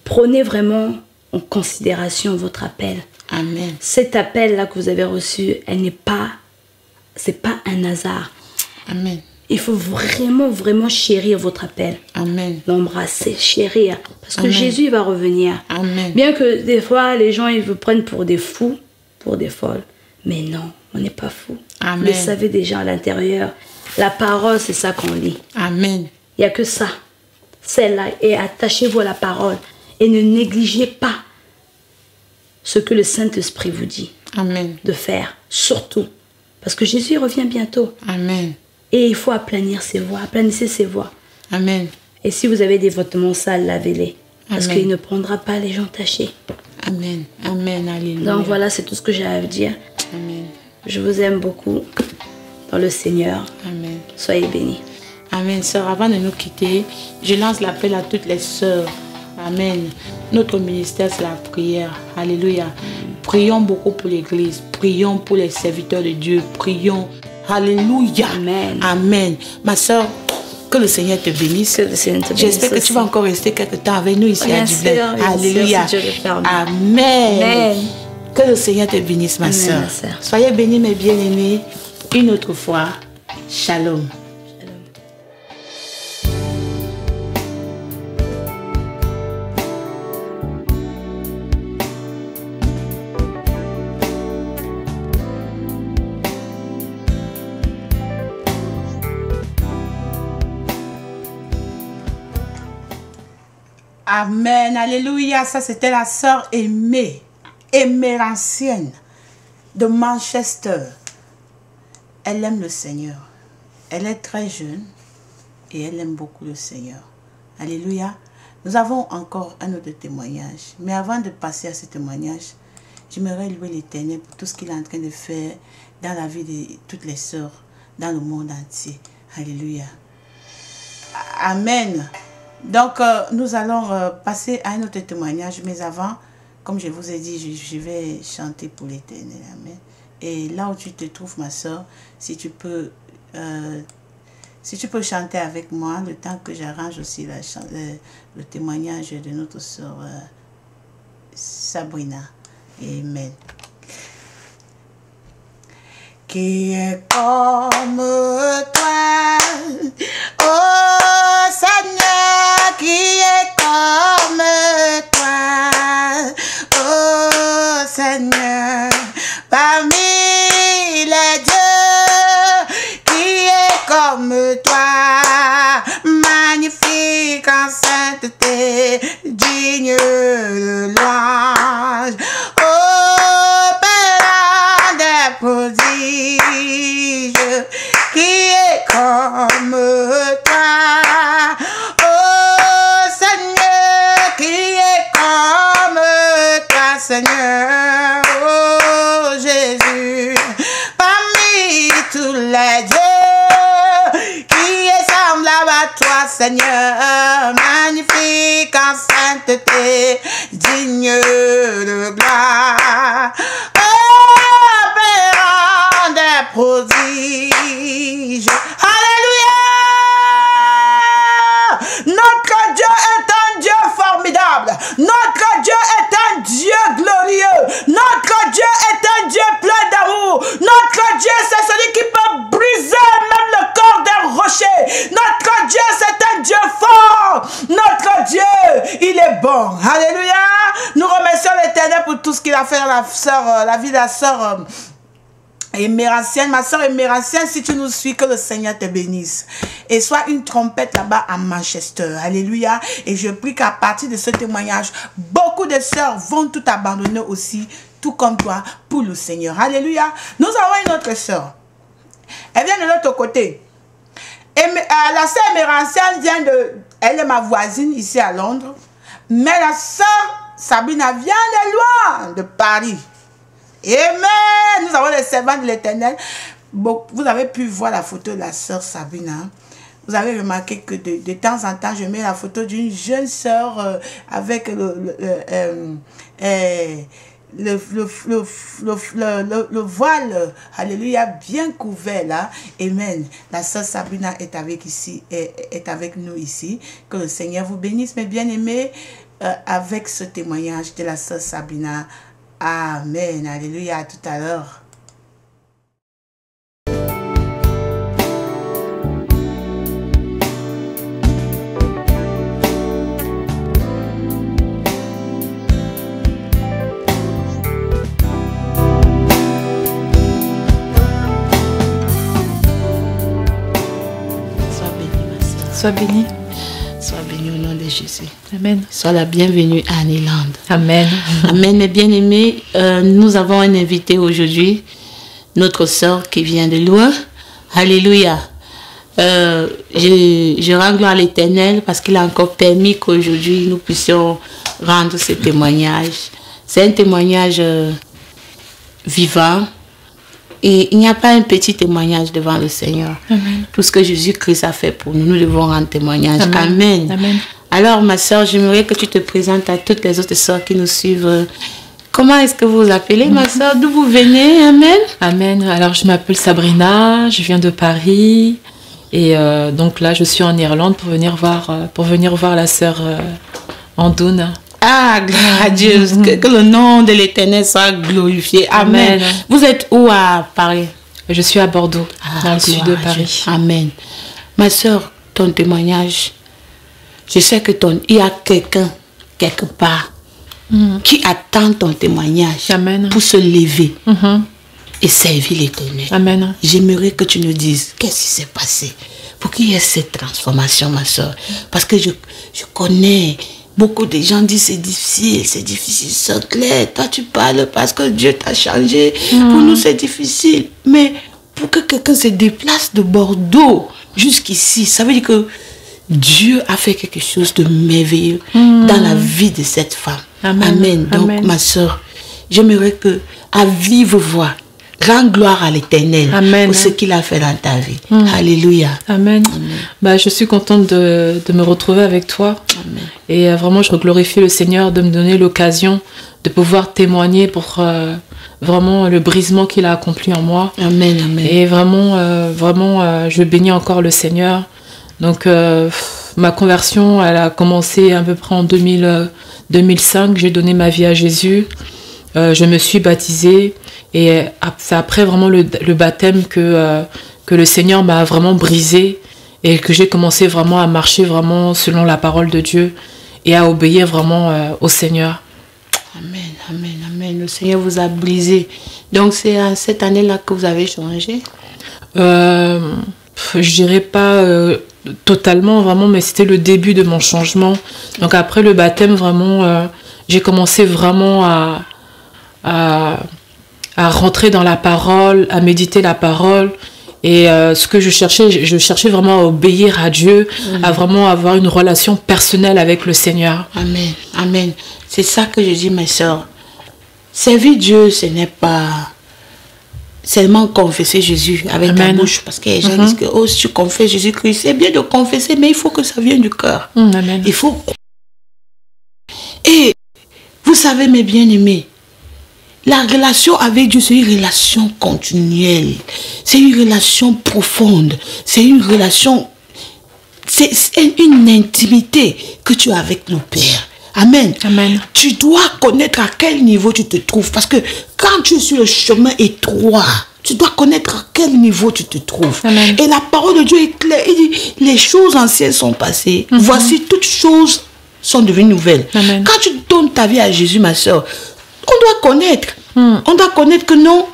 Prenez vraiment en considération votre appel. Amen. Cet appel-là que vous avez reçu, c'est pas un hasard. Amen. Il faut vraiment, vraiment chérir votre appel. Amen. L'embrasser, chérir. Parce que Amen. Jésus va revenir. Amen. Bien que des fois, les gens ils vous prennent pour des fous, pour des folles. Mais non, on n'est pas fous. Amen. Vous le savez déjà à l'intérieur. La parole, c'est ça qu'on lit. Amen. Il n'y a que ça. Celle-là. Et attachez-vous à la parole. Et ne négligez pas ce que le Saint-Esprit vous dit. Amen. De faire. Surtout. Parce que Jésus revient bientôt. Amen. Et il faut aplanir ses voies. Aplanissez ses voies. Amen. Et si vous avez des vêtements sales, lavez-les. Parce Amen. qu'il ne prendra pas les gens tachés. Amen. Amen. Alléluia. Donc voilà, c'est tout ce que j'ai à vous dire. Amen. Je vous aime beaucoup dans le Seigneur. Amen. Soyez bénis. Amen. Sœur, avant de nous quitter, je lance l'appel à toutes les sœurs. Amen. Notre ministère, c'est la prière. Alléluia. Prions beaucoup pour l'Église. Prions pour les serviteurs de Dieu. Prions. Alléluia. Amen. Amen. Ma sœur, que le Seigneur te bénisse. J'espère que tu vas encore rester quelque temps avec nous ici à Dublin. Alléluia. Amen. Amen. Que le Seigneur te bénisse, ma sœur. Soyez bénis, mes bien-aimés. Une autre fois. Shalom. Amen, alléluia. Ça, c'était la sœur Aimée, Émérancienne de Manchester. Elle aime le Seigneur. Elle est très jeune et elle aime beaucoup le Seigneur. Alléluia. Nous avons encore un autre témoignage. Mais avant de passer à ce témoignage, j'aimerais louer l'Éternel pour tout ce qu'il est en train de faire dans la vie de toutes les sœurs dans le monde entier. Alléluia. Amen. Donc, nous allons passer à un autre témoignage. Mais avant, comme je vous ai dit, je vais chanter pour l'Éternel. Amen. Et là où tu te trouves, ma soeur, si tu peux chanter avec moi, le temps que j'arrange aussi le témoignage de notre soeur Sabrina. Amen. Qui est comme toi, oh Seigneur, qui est comme toi, oh Seigneur, parmi les dieux, qui est comme toi, magnifique en sainteté, digne de louange, oh Père des prodiges, qui est comme toi, oh Seigneur, qui est comme toi, Seigneur, oh Jésus, parmi tous les dieux, qui est semblable à toi, Seigneur, magnifique en sainteté, digne de gloire, oh Père des prodiges, alléluia. Notre Dieu est un Dieu formidable, notre Dieu est un Dieu glorieux, notre Dieu est un Dieu plein d'amour, notre Dieu c'est celui qui peut briser même le corps d'un rocher, notre Dieu c'est un Dieu fort, notre Dieu il est bon, alléluia. Nous remercions l'Éternel pour tout ce qu'il a fait dans la vie de la sœur Émérancienne, ma soeur Émérancienne, si tu nous suis, que le Seigneur te bénisse. Et soit une trompette là-bas à Manchester. Alléluia. Et je prie qu'à partir de ce témoignage, beaucoup de sœurs vont tout abandonner aussi, tout comme toi, pour le Seigneur. Alléluia. Nous avons une autre sœur. Elle vient de l'autre côté. La sœur Émérancienne elle est ma voisine ici à Londres. Mais la sœur Sabrina vient de loin, de Paris. Amen. Nous avons les servants de l'Éternel. Vous avez pu voir la photo de la sœur Sabrina. Vous avez remarqué que de temps en temps, je mets la photo d'une jeune sœur avec le voile, alléluia, bien couvert là. Amen. La sœur Sabrina est avec nous ici. Que le Seigneur vous bénisse, mes bien-aimés, avec ce témoignage de la sœur Sabrina. Amen. Alléluia. À tout à l'heure. Sois bénie. Sois bénie au nom de Jésus. Amen. Sois la bienvenue à Annieland. Amen. Amen, mes bien-aimés. Nous avons un invité aujourd'hui, notre sœur qui vient de loin. Alléluia. Je rends gloire à l'Éternel parce qu'il a encore permis qu'aujourd'hui nous puissions rendre ce témoignage. C'est un témoignage vivant. Et il n'y a pas un petit témoignage devant le Seigneur. Amen. Tout ce que Jésus-Christ a fait pour nous, nous devons rendre témoignage. Amen. Amen. Amen. Alors, ma soeur, j'aimerais que tu te présentes à toutes les autres sœurs qui nous suivent. Comment est-ce que vous vous appelez, ma soeur? D'où vous venez? Amen. Amen. Alors, je m'appelle Sabrina, je viens de Paris. Et donc là, je suis en Irlande pour venir voir la sœur Andoun. Ah, gloire à Dieu. Que le nom de l'Éternel soit glorifié. Amen. Amen. Vous êtes où à Paris? Je suis à Bordeaux, dans le sud de Paris. Amen. Ma soeur, ton témoignage, je sais que il y a quelqu'un, quelque part, qui attend ton témoignage. Amen. Pour se lever et servir l'Éternel. Amen. J'aimerais que tu nous dises qu'est-ce qui s'est passé pour qu'il y ait cette transformation, ma soeur. Parce que je connais Beaucoup de gens disent c'est difficile, c'est clair. Toi, tu parles parce que Dieu t'a changé. Pour nous, c'est difficile. Mais pour que quelqu'un se déplace de Bordeaux jusqu'ici, ça veut dire que Dieu a fait quelque chose de merveilleux dans la vie de cette femme. Amen. Donc, ma soeur, j'aimerais que, à vive voix, rends gloire à l'Éternel pour ce qu'il a fait dans ta vie. Alléluia. Amen. Bah, je suis contente de me retrouver avec toi. Amen. Et vraiment, je glorifie le Seigneur de me donner l'occasion de pouvoir témoigner pour vraiment le brisement qu'il a accompli en moi. Amen. Amen. Et vraiment, je bénis encore le Seigneur. Donc, ma conversion, elle a commencé à peu près en 2005. J'ai donné ma vie à Jésus. Je me suis baptisée. Et c'est après vraiment le baptême que le Seigneur m'a vraiment brisé et que j'ai commencé vraiment à marcher vraiment selon la parole de Dieu et à obéir vraiment au Seigneur. Amen, amen, amen. Le Seigneur vous a brisé. Donc c'est à cette année-là que vous avez changé? Je dirais pas totalement vraiment, mais c'était le début de mon changement. Donc après le baptême, vraiment, j'ai commencé vraiment à rentrer dans la parole, à méditer la parole. Et ce que je cherchais vraiment à obéir à Dieu, à vraiment avoir une relation personnelle avec le Seigneur. Amen, amen. C'est ça que je dis, mes sœurs. Servir Dieu, ce n'est pas seulement confesser Jésus avec ta bouche. Parce que les gens disent que si tu confesses Jésus-Christ, c'est bien de confesser, mais il faut que ça vienne du cœur. Amen. Il faut. Et vous savez, mes bien-aimés, la relation avec Dieu, c'est une relation continuelle. C'est une relation profonde. C'est une relation... C'est une intimité que tu as avec le Père. Amen. Amen. Tu dois connaître à quel niveau tu te trouves. Parce que quand tu es sur le chemin étroit, tu dois connaître à quel niveau tu te trouves. Amen. Et la parole de Dieu est claire. Il dit, les choses anciennes sont passées. Voici, toutes choses sont devenues nouvelles. Amen. Quand tu donnes ta vie à Jésus, ma soeur, on doit connaître. On doit connaître que non,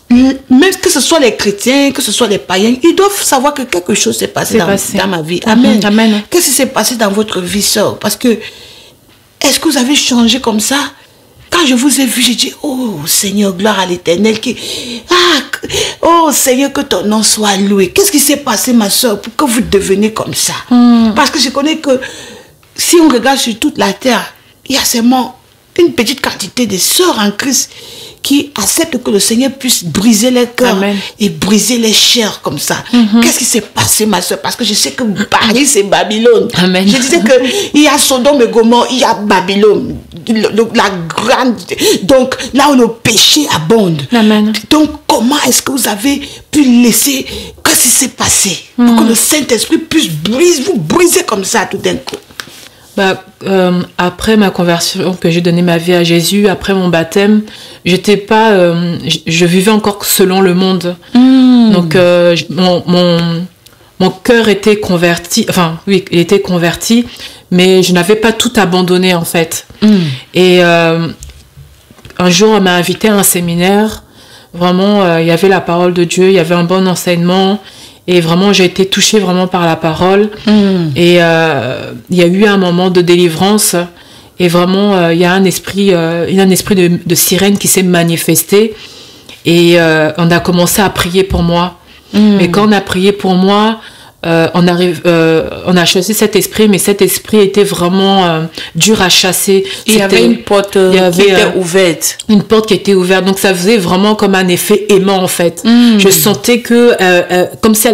même que ce soit les chrétiens, que ce soit les païens, ils doivent savoir que quelque chose s'est passé dans ma vie. Amen. Amen. Qu'est-ce qui s'est passé dans votre vie, soeur? Parce que, est-ce que vous avez changé comme ça? Quand je vous ai vu, j'ai dit, oh Seigneur, gloire à l'Éternel. Oh Seigneur, que ton nom soit loué. Qu'est-ce qui s'est passé, ma soeur, pour que vous deveniez comme ça? Parce que je connais que si on regarde sur toute la terre, il y a seulement une petite quantité de sœurs en Christ qui acceptent que le Seigneur puisse briser les cœurs et briser les chairs comme ça. Qu'est-ce qui s'est passé, ma soeur? Parce que je sais que Paris, c'est Babylone. Amen. Je disais qu'il y a Sodome et Gomorrhe, il y a Babylone. La grande... Donc, là où le péché abonde. Amen. Donc, comment est-ce que vous avez pu laisser... Qu'est-ce qui s'est passé? Pour que le Saint-Esprit puisse vous briser comme ça tout d'un coup. Après ma conversion, que j'ai donné ma vie à Jésus, après mon baptême, j'étais pas, je vivais encore selon le monde. Donc mon cœur était converti, enfin oui, il était converti, mais je n'avais pas tout abandonné en fait. Et un jour, on m'a invité à un séminaire. Vraiment, il y avait la parole de Dieu, il y avait un bon enseignement. Et vraiment, j'ai été touchée vraiment par la parole. Et il y a eu un moment de délivrance. Et vraiment, il y a un esprit de sirène qui s'est manifesté. Et on a commencé à prier pour moi. Mais quand on a prié pour moi, on a chassé cet esprit, mais cet esprit était vraiment dur à chasser. Il y avait une porte qui était ouverte. Une porte qui était ouverte, donc ça faisait vraiment comme un effet aimant en fait. Je sentais que comme si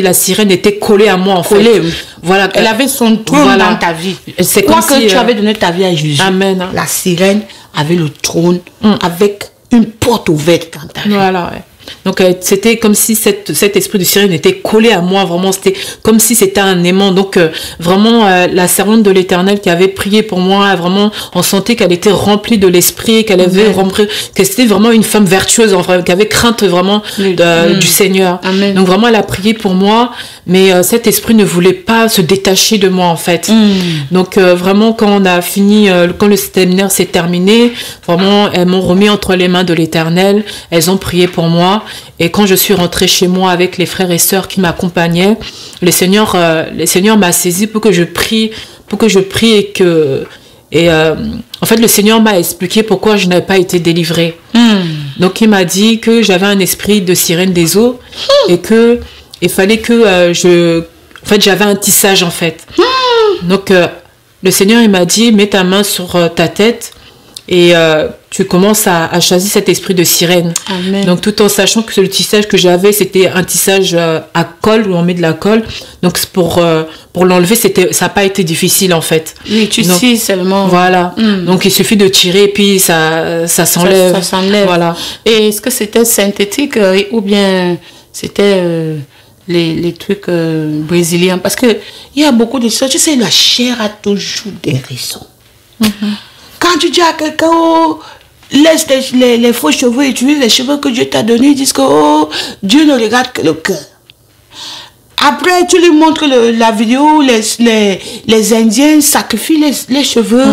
la sirène était collée à moi en fait. Collée, oui. Voilà. Elle avait son trône dans ta vie. C'est quoi comme que si, tu avais donné ta vie à Jésus. Amen. La sirène avait le trône avec une porte ouverte dans ta vie. Voilà, ouais. Donc c'était comme si cet esprit de sirène était collé à moi, vraiment c'était comme si c'était un aimant. Donc vraiment la servante de l'Éternel qui avait prié pour moi, vraiment on sentait qu'elle était remplie de l'esprit, qu'elle avait que c'était vraiment une femme vertueuse, enfin, qui avait crainte vraiment du Seigneur. Amen. Donc vraiment elle a prié pour moi, mais cet esprit ne voulait pas se détacher de moi en fait. Donc vraiment quand on a fini, quand le séminaire s'est terminé, vraiment elles m'ont remis entre les mains de l'Éternel, elles ont prié pour moi. Et quand je suis rentrée chez moi avec les frères et sœurs qui m'accompagnaient, le Seigneur m'a saisi pour que je prie et Et en fait, le Seigneur m'a expliqué pourquoi je n'avais pas été délivrée. Donc, il m'a dit que j'avais un esprit de sirène des eaux et que il fallait que En fait, j'avais un tissage, en fait. Donc, le Seigneur, il m'a dit, mets ta main sur ta tête et tu commences à chasser cet esprit de sirène. Amen. Donc, tout en sachant que le tissage que j'avais, c'était un tissage à colle, où on met de la colle. Donc, pour l'enlever, ça n'a pas été difficile, en fait. Oui, tu tisses seulement. Voilà. Donc, il suffit de tirer et puis ça s'enlève. Ça s'enlève. Voilà. Et est-ce que c'était synthétique ou bien c'était les trucs brésiliens? Parce qu'il y a beaucoup de choses. Tu sais, la chair a toujours des raisons. Quand tu dis à quelqu'un, oh, laisse les faux cheveux, utilise les cheveux que Dieu t'a donnés, ils disent que oh, Dieu ne regarde que le cœur. Après, tu lui montres la vidéo où les Indiens sacrifient les cheveux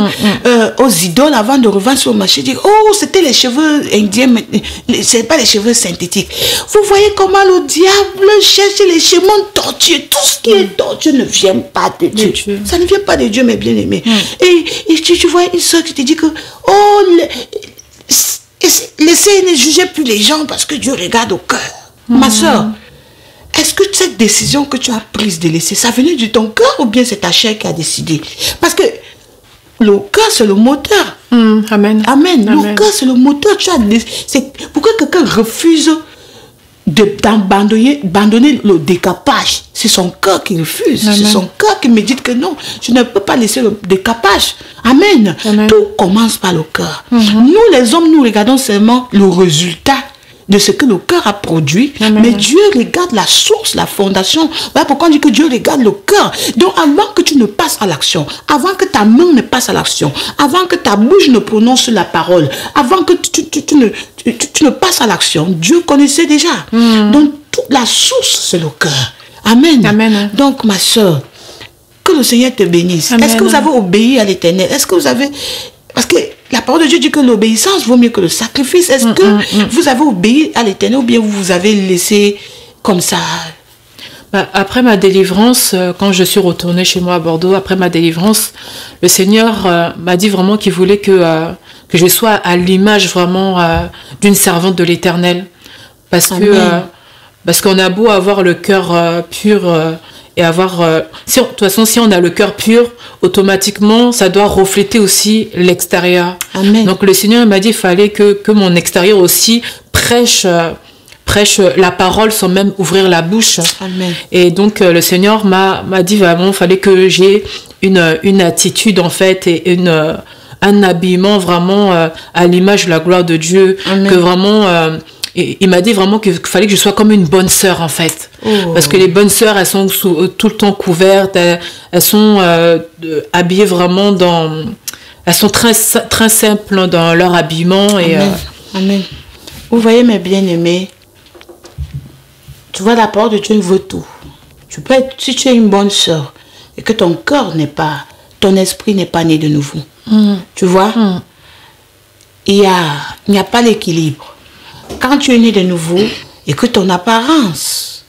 aux idoles avant de revenir sur le marché. Dire, oh, c'était les cheveux indiens, mais ce n'est pas les cheveux synthétiques. Vous voyez comment le diable cherche les chemins tortueux. Tout ce qui est tortueux ne vient pas de Dieu. Ça ne vient pas de Dieu, mes bien-aimés. Et tu vois une soeur qui te dit que, oh, laissez ne juger plus les gens parce que Dieu regarde au cœur. Ma soeur, est-ce que cette décision que tu as prise de laisser, ça venait de ton cœur ou bien c'est ta chair qui a décidé? Parce que le cœur, c'est le moteur. Amen. Amen. Le cœur, c'est le moteur. Pourquoi quelqu'un refuse d'abandonner le décapage? C'est son cœur qui refuse. C'est son cœur qui me dit que non, je ne peux pas laisser le décapage. Amen. Tout commence par le cœur. Nous, les hommes, nous regardons seulement le résultat de ce que le cœur a produit, mais Dieu regarde la source, la fondation. Voilà pourquoi on dit que Dieu regarde le cœur. Donc avant que tu ne passes à l'action, avant que ta main ne passe à l'action, avant que ta bouche ne prononce la parole, avant que tu ne passes à l'action, Dieu connaissait déjà. Donc toute la source, c'est le cœur. Amen. Amen. Donc ma soeur, que le Seigneur te bénisse. Est-ce que vous avez obéi à l'Éternel? Est-ce que vous avez... Parce que la parole de Dieu dit que l'obéissance vaut mieux que le sacrifice. Est-ce que vous avez obéi à l'Éternel ou bien vous vous avez laissé comme ça? Après ma délivrance, quand je suis retournée chez moi à Bordeaux, après ma délivrance, le Seigneur m'a dit vraiment qu'il voulait que je sois à l'image vraiment d'une servante de l'Éternel. Parce qu'on a beau avoir le cœur pur et avoir... de toute façon, si on a le cœur pur, automatiquement, ça doit refléter aussi l'extérieur. Amen. Donc le Seigneur m'a dit qu'il fallait que mon extérieur aussi prêche la parole sans même ouvrir la bouche. Amen. Et donc le Seigneur m'a dit vraiment, il fallait que j'ai une attitude en fait et un habillement vraiment à l'image de la gloire de Dieu. Amen. Que vraiment... il m'a dit vraiment qu'il fallait que je sois comme une bonne sœur en fait. Parce que les bonnes sœurs, elles sont tout le temps couvertes, elles sont habillées vraiment elles sont très, très simples dans leur habillement. Amen. Amen. Vous voyez mes bien-aimés, tu vois, la parole de Dieu veut tout. Tu peux être, si tu es une bonne sœur et que ton cœur n'est pas, ton esprit n'est pas né de nouveau. Tu vois, il n'y a pas l'équilibre. Quand tu es né de nouveau et que ton apparence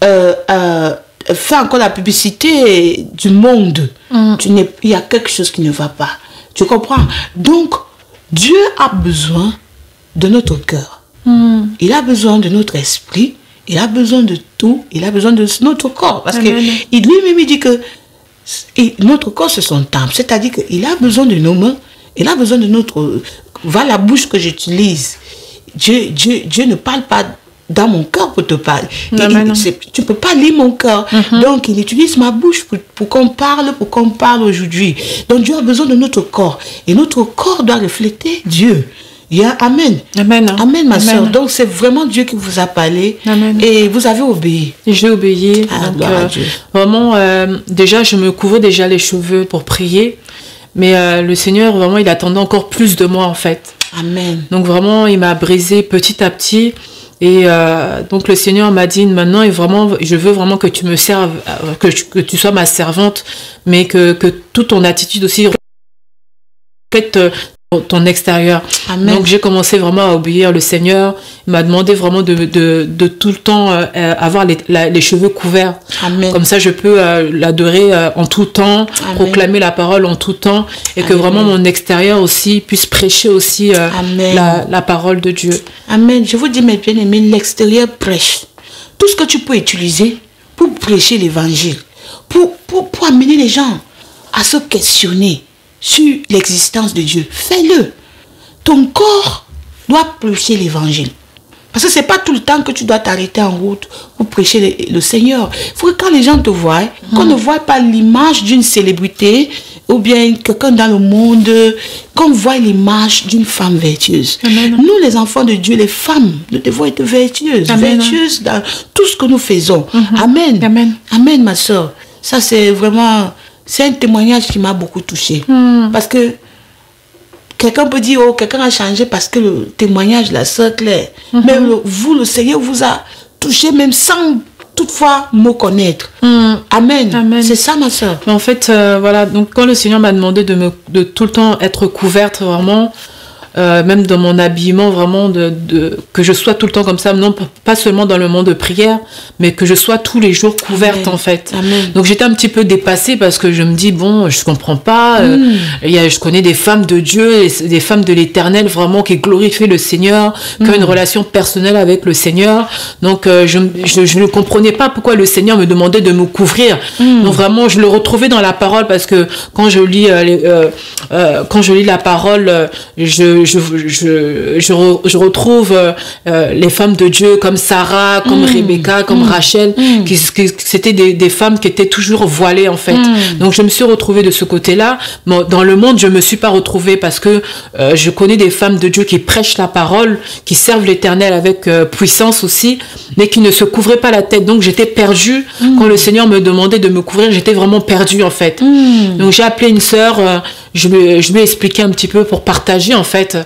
fait encore la publicité du monde, il y a quelque chose qui ne va pas. Tu comprends? Donc, Dieu a besoin de notre cœur. Il a besoin de notre esprit. Il a besoin de tout. Il a besoin de notre corps. Parce que lui-même, il dit que notre corps, c'est son temple. C'est-à-dire qu'il a besoin de nos mains. Il a besoin de notre... Voilà la bouche que j'utilise. Dieu ne parle pas dans mon cœur pour te parler. Tu ne peux pas lire mon cœur. Donc, il utilise ma bouche pour qu'on parle aujourd'hui. Donc, Dieu a besoin de notre corps. Et notre corps doit refléter Dieu. Amen. Amen. Amen, ma soeur. Donc, c'est vraiment Dieu qui vous a parlé. Amen. Et vous avez obéi. J'ai obéi. Donc, vraiment, déjà, je me couvrais déjà les cheveux pour prier. Mais le Seigneur, vraiment, il attendait encore plus de moi, en fait. Amen. Donc, vraiment, il m'a brisé petit à petit. Et donc, le Seigneur m'a dit, maintenant, je veux vraiment que tu me serves, que tu sois ma servante, mais que toute ton attitude aussi reflète ton extérieur. Amen. Donc j'ai commencé vraiment à obéir le Seigneur. Il m'a demandé vraiment de tout le temps avoir les cheveux couverts. Amen. Comme ça je peux l'adorer en tout temps, Amen. proclamer la parole en tout temps, et que Amen. vraiment mon extérieur aussi puisse prêcher aussi la parole de Dieu. Amen. Je vous dis, mes bien-aimés, l'extérieur prêche. Tout ce que tu peux utiliser pour prêcher l'évangile, pour amener les gens à se questionner sur l'existence de Dieu, fais-le. Ton corps doit prêcher l'évangile. Parce que ce n'est pas tout le temps que tu dois t'arrêter en route pour prêcher le Seigneur. Il faut que quand les gens te voient, qu'on ne voit pas l'image d'une célébrité ou bien quelqu'un dans le monde, qu'on voit l'image d'une femme vertueuse. Amen. Nous, les enfants de Dieu, les femmes, nous devons être vertueuses. Amen. Vertueuses dans tout ce que nous faisons. Amen. Amen. Amen, ma soeur. Ça, c'est vraiment... C'est un témoignage qui m'a beaucoup touchée. Parce que quelqu'un peut dire, oh, quelqu'un a changé parce que le témoignage, la sœur Claire. Mais vous, le Seigneur vous a touché même sans toutefois me connaître. Amen. Amen. C'est ça, ma soeur. En fait, voilà, donc quand le Seigneur m'a demandé de tout le temps être couverte, vraiment, même dans mon habillement, vraiment, que je sois tout le temps comme ça, non pas seulement dans le monde de prière, mais que je sois tous les jours couverte. Amen. En fait. Amen. Donc j'étais un petit peu dépassée parce que je me dis, bon, je comprends pas, je connais des femmes de Dieu, des femmes de l'Éternel, vraiment, qui glorifient le Seigneur, qui ont une relation personnelle avec le Seigneur. Donc je ne comprenais pas pourquoi le Seigneur me demandait de me couvrir. Donc vraiment, je le retrouvais dans la parole, parce que quand je lis la parole, je retrouve les femmes de Dieu comme Sarah, comme Rebecca, comme Rachel, qui c'était des femmes qui étaient toujours voilées, en fait. Donc je me suis retrouvée de ce côté-là. Mais dans le monde, je me suis pas retrouvée, parce que je connais des femmes de Dieu qui prêchent la parole, qui servent l'Éternel avec puissance aussi, mais qui ne se couvraient pas la tête. Donc j'étais perdue. Quand le Seigneur me demandait de me couvrir, j'étais vraiment perdue, en fait. Donc j'ai appelé une sœur, je lui ai expliqué un petit peu pour partager, en fait.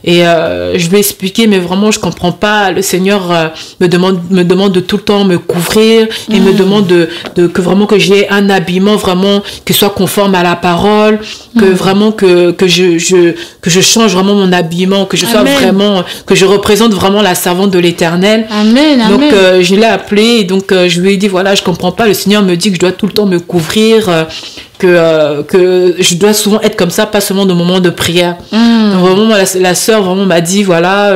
Et je lui ai expliqué, mais vraiment je comprends pas, le Seigneur me demande de tout le temps me couvrir, et me demande que vraiment que j'ai un habillement vraiment qui soit conforme à la parole, que vraiment que je change vraiment mon habillement, que je sois vraiment, que je représente vraiment la servante de l'Éternel. Amen. Donc je l'ai appelé, et donc je lui ai dit, voilà, je comprends pas, le Seigneur me dit que je dois tout le temps me couvrir, que je dois souvent être comme ça, pas seulement dans le moment de prière. Donc vraiment, la sœur vraiment m'a dit, voilà,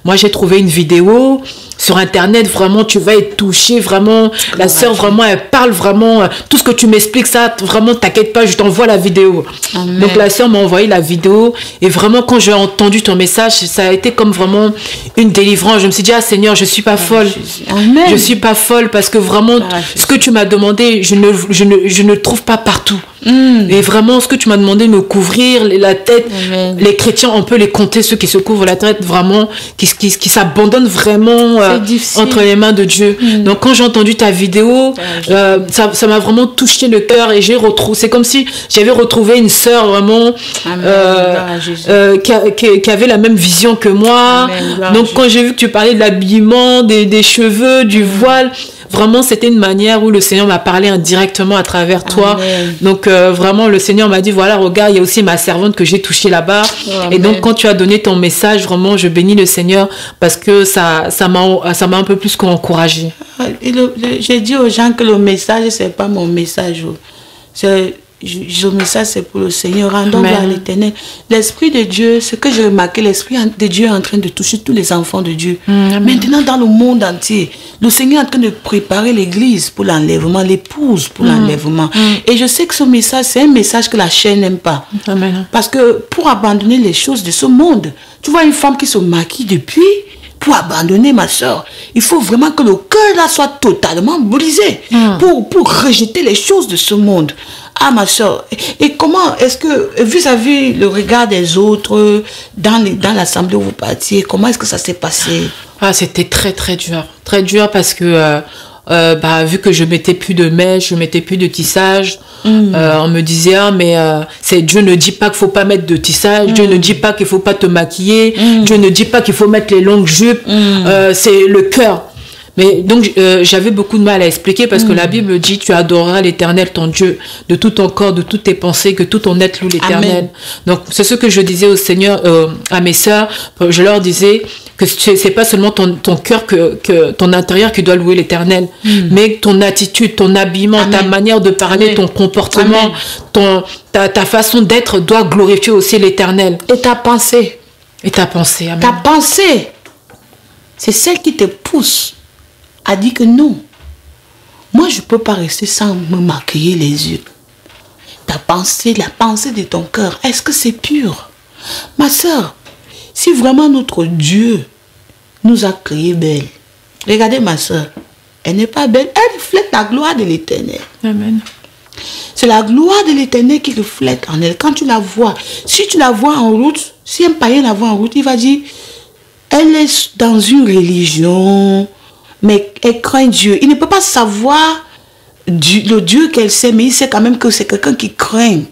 moi j'ai trouvé une vidéo sur internet, vraiment tu vas être touché, vraiment. La sœur vraiment, elle parle vraiment, tout ce que tu m'expliques, ça vraiment t'inquiète pas, je t'envoie la vidéo. Amen. Donc la sœur m'a envoyé la vidéo, et vraiment quand j'ai entendu ton message, ça a été comme vraiment une délivrance. Je me suis dit, ah Seigneur, je suis pas folle. Amen. Je suis pas folle, parce que vraiment ce que tu m'as demandé, je ne trouve pas partout. Et vraiment, ce que tu m'as demandé de me couvrir la tête, les chrétiens, on peut les compter, ceux qui se couvrent la tête, vraiment, qui s'abandonnent vraiment entre les mains de Dieu. Donc quand j'ai entendu ta vidéo, ça m'a vraiment touché le cœur, et j'ai retrouvé, c'est comme si j'avais retrouvé une sœur vraiment qui avait la même vision que moi. Donc quand j'ai vu que tu parlais de l'habillement, des cheveux, du voile, vraiment c'était une manière où le Seigneur m'a parlé indirectement à travers toi. Donc vraiment le Seigneur m'a dit, voilà, regarde, il y a aussi ma servante que j'ai touchée là-bas. Et donc quand tu as donné ton message, vraiment je bénis le Seigneur, parce que ça m'a un peu plus encouragée. J'ai dit aux gens que le message, c'est pas mon message. Le message, c'est pour le Seigneur. Rendons gloire à l'Éternel. L'Esprit de Dieu, ce que j'ai remarqué, l'Esprit de Dieu est en train de toucher tous les enfants de Dieu. Maintenant, dans le monde entier, le Seigneur est en train de préparer l'Église pour l'enlèvement, l'épouse pour l'enlèvement. Et je sais que ce message, c'est un message que la chair n'aime pas. Amen. Parce que pour abandonner les choses de ce monde, tu vois une femme qui se maquille depuis, pour abandonner, ma soeur, il faut vraiment que le cœur là soit totalement brisé pour rejeter les choses de ce monde. Ah, ma soeur, et comment est-ce que, vis-à-vis le regard des autres, dans l'assemblée où vous partiez, comment est-ce que ça s'est passé? Ah, c'était très très dur, parce que vu que je mettais plus de mèches, je mettais plus de tissage, on me disait, ah mais Dieu ne dit pas qu'il faut pas mettre de tissage, Dieu ne dit pas qu'il faut pas te maquiller, Dieu ne dit pas qu'il faut mettre les longues jupes, c'est le cœur. Mais donc, j'avais beaucoup de mal à expliquer parce que la Bible dit, tu adoreras l'Éternel, ton Dieu, de tout ton corps, de toutes tes pensées, que tout ton être loue l'Éternel. Donc, c'est ce que je disais au Seigneur, à mes sœurs. Je leur disais que c'est pas seulement ton cœur, que ton intérieur qui doit louer l'Éternel, mais ton attitude, ton habillement, ta manière de parler, ton comportement, ta façon d'être doit glorifier aussi l'Éternel. Et ta pensée. Et ta pensée, amen. Ta pensée, c'est celle qui te pousse a dit que non. Moi, je ne peux pas rester sans me maquiller les yeux. Ta pensée, la pensée de ton cœur, est-ce que c'est pur? Ma soeur, si vraiment notre Dieu nous a créé belle, regardez ma soeur, elle n'est pas belle, elle reflète la gloire de l'Éternel. Amen. C'est la gloire de l'Éternel qui reflète en elle. Quand tu la vois, si tu la vois en route, si un païen la voit en route, il va dire, elle est dans une religion, mais elle craint Dieu. Il ne peut pas savoir le Dieu qu'elle sait, mais il sait quand même que c'est quelqu'un qui craint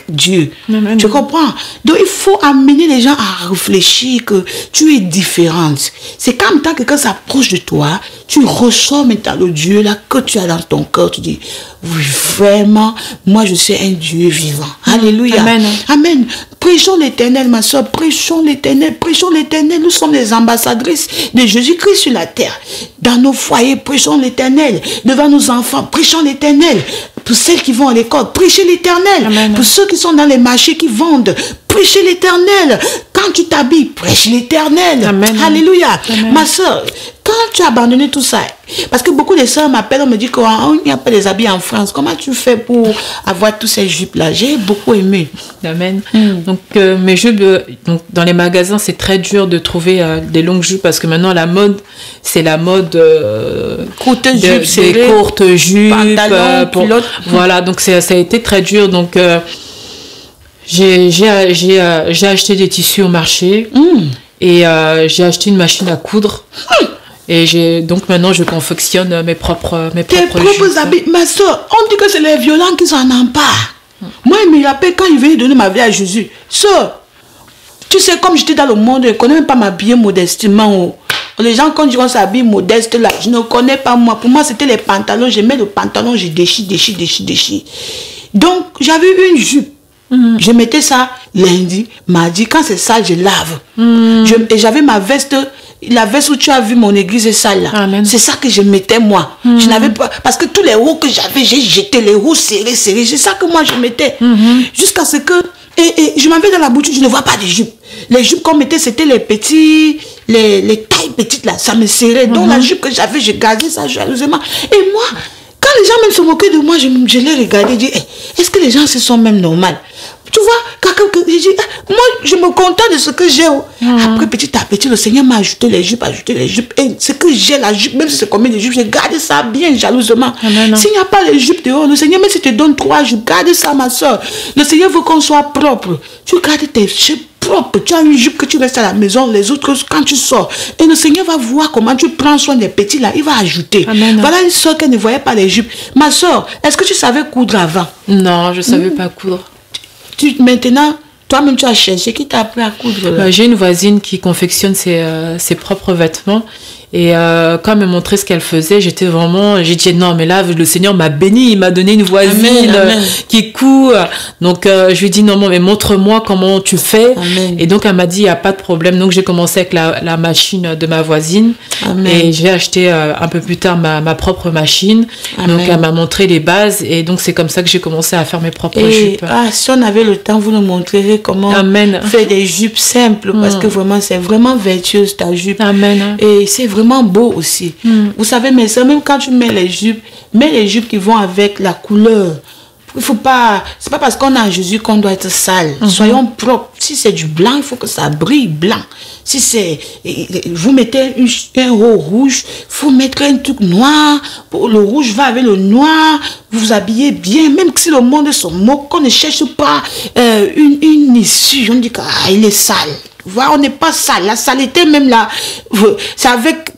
Dieu. Amen. Tu comprends? Donc il faut amener les gens à réfléchir que tu es différente. C'est quand quelqu'un s'approche de toi, tu ressens maintenant le Dieu là que tu as dans ton cœur. Tu dis, oui, vraiment, moi je suis un Dieu vivant. Alléluia. Amen. Amen. Prêchons l'Éternel, ma soeur. Prêchons l'Éternel. Prêchons l'Éternel. Nous sommes les ambassadrices de Jésus-Christ sur la terre. Dans nos foyers, prêchons l'Éternel. Devant nos enfants, prêchons l'Éternel. Pour celles qui vont à l'école, prêchez l'Éternel. Pour ceux qui sont dans les marchés qui vendent, prêchez l'Éternel. Quand tu t'habilles, prêche l'Éternel. Alléluia. Amen. Ma soeur, quand tu as abandonné tout ça, parce que beaucoup de soeurs m'appellent, on me dit qu'il n'y a pas des habits en France. Comment tu fais pour avoir tous ces jupes-là? J'ai beaucoup aimé. Amen. Donc, mes jupes, donc, dans les magasins, c'est très dur de trouver des longues jupes parce que maintenant, la mode, c'est la mode courte jupe, c'est courte jupe. Pantalon, voilà, donc ça a été très dur. Donc, j'ai acheté des tissus au marché et j'ai acheté une machine à coudre. Et donc maintenant je confectionne mes propres habits. Ma soeur, on dit que c'est les violents qui s'en emparent. Moi, il me rappelle quand il venait donner ma vie à Jésus. Soeur, tu sais, comme j'étais dans le monde, je ne connais même pas m'habiller modestement. Les gens, quand ils s'habiller modeste là, je ne connais pas moi. Pour moi, c'était les pantalons. Je mets le pantalon, je déchire. Donc, j'avais une jupe. Je mettais ça lundi, mardi. Quand c'est sale, je lave. Et j'avais ma veste. La veste où tu as vu mon église est sale là. C'est ça que je mettais moi. Je n'avais pas. Parce que tous les hauts que j'avais, j'ai jeté les hauts serrés. C'est ça que moi je mettais. Jusqu'à ce que. Et je m'en vais dans la boutique, je ne vois pas de jupes. Les jupes qu'on mettait, c'était les petits. Les tailles petites là. Ça me serrait. Donc la jupe que j'avais, je gardais ça jalousement. Et moi, quand les gens même se moquaient de moi, je les regardais et dis, est-ce que les gens se sont même normaux? Tu vois, quand je dis, moi, je me contente de ce que j'ai. Après, petit à petit, le Seigneur m'a ajouté les jupes. Et ce que j'ai, la jupe, même si c'est combien de jupes, je garde ça bien jalousement. S'il n'y a pas les jupes dehors, le Seigneur, même si tu te donne 3 jupes, garde ça, ma soeur. Le Seigneur veut qu'on soit propre. Tu gardes tes jupes propres. Tu as une jupe que tu restes à la maison, les autres, quand tu sors. Et le Seigneur va voir comment tu prends soin des petits là. Il va ajouter. Voilà une soeur qui ne voyait pas les jupes. Ma soeur, est-ce que tu savais coudre avant? Non, je ne savais pas coudre. Maintenant, toi-même, tu as cherché. Qui t'a appris à coudre? J'ai une voisine qui confectionne ses propres vêtements. Et quand elle me montrait ce qu'elle faisait, j'ai dit non, mais là, le Seigneur m'a béni, il m'a donné une voisine qui coud. Donc, je lui ai dit non, mais montre-moi comment tu fais. Et donc, elle m'a dit, il n'y a pas de problème. Donc, j'ai commencé avec la machine de ma voisine. Et j'ai acheté un peu plus tard ma propre machine. Donc, elle m'a montré les bases. Et donc, c'est comme ça que j'ai commencé à faire mes propres jupes. Si on avait le temps, vous nous montrerez comment faire des jupes simples. Parce que vraiment, c'est vraiment vertueuse ta jupe. Et c'est vraiment beau aussi. Vous savez, mais même quand tu mets les jupes qui vont avec la couleur. Il faut pas, c'est pas parce qu'on a Jésus qu'on doit être sale. Soyons propres. Si c'est du blanc, il faut que ça brille blanc. Si c'est, vous mettez un haut rouge, il faut mettre un truc noir. Le rouge va avec le noir. Vous vous habillez bien, même si le monde se moque, qu'on ne cherche pas une issue. On dit qu'il est sale. Voilà, on n'est pas sale. La saleté même là, c'est avec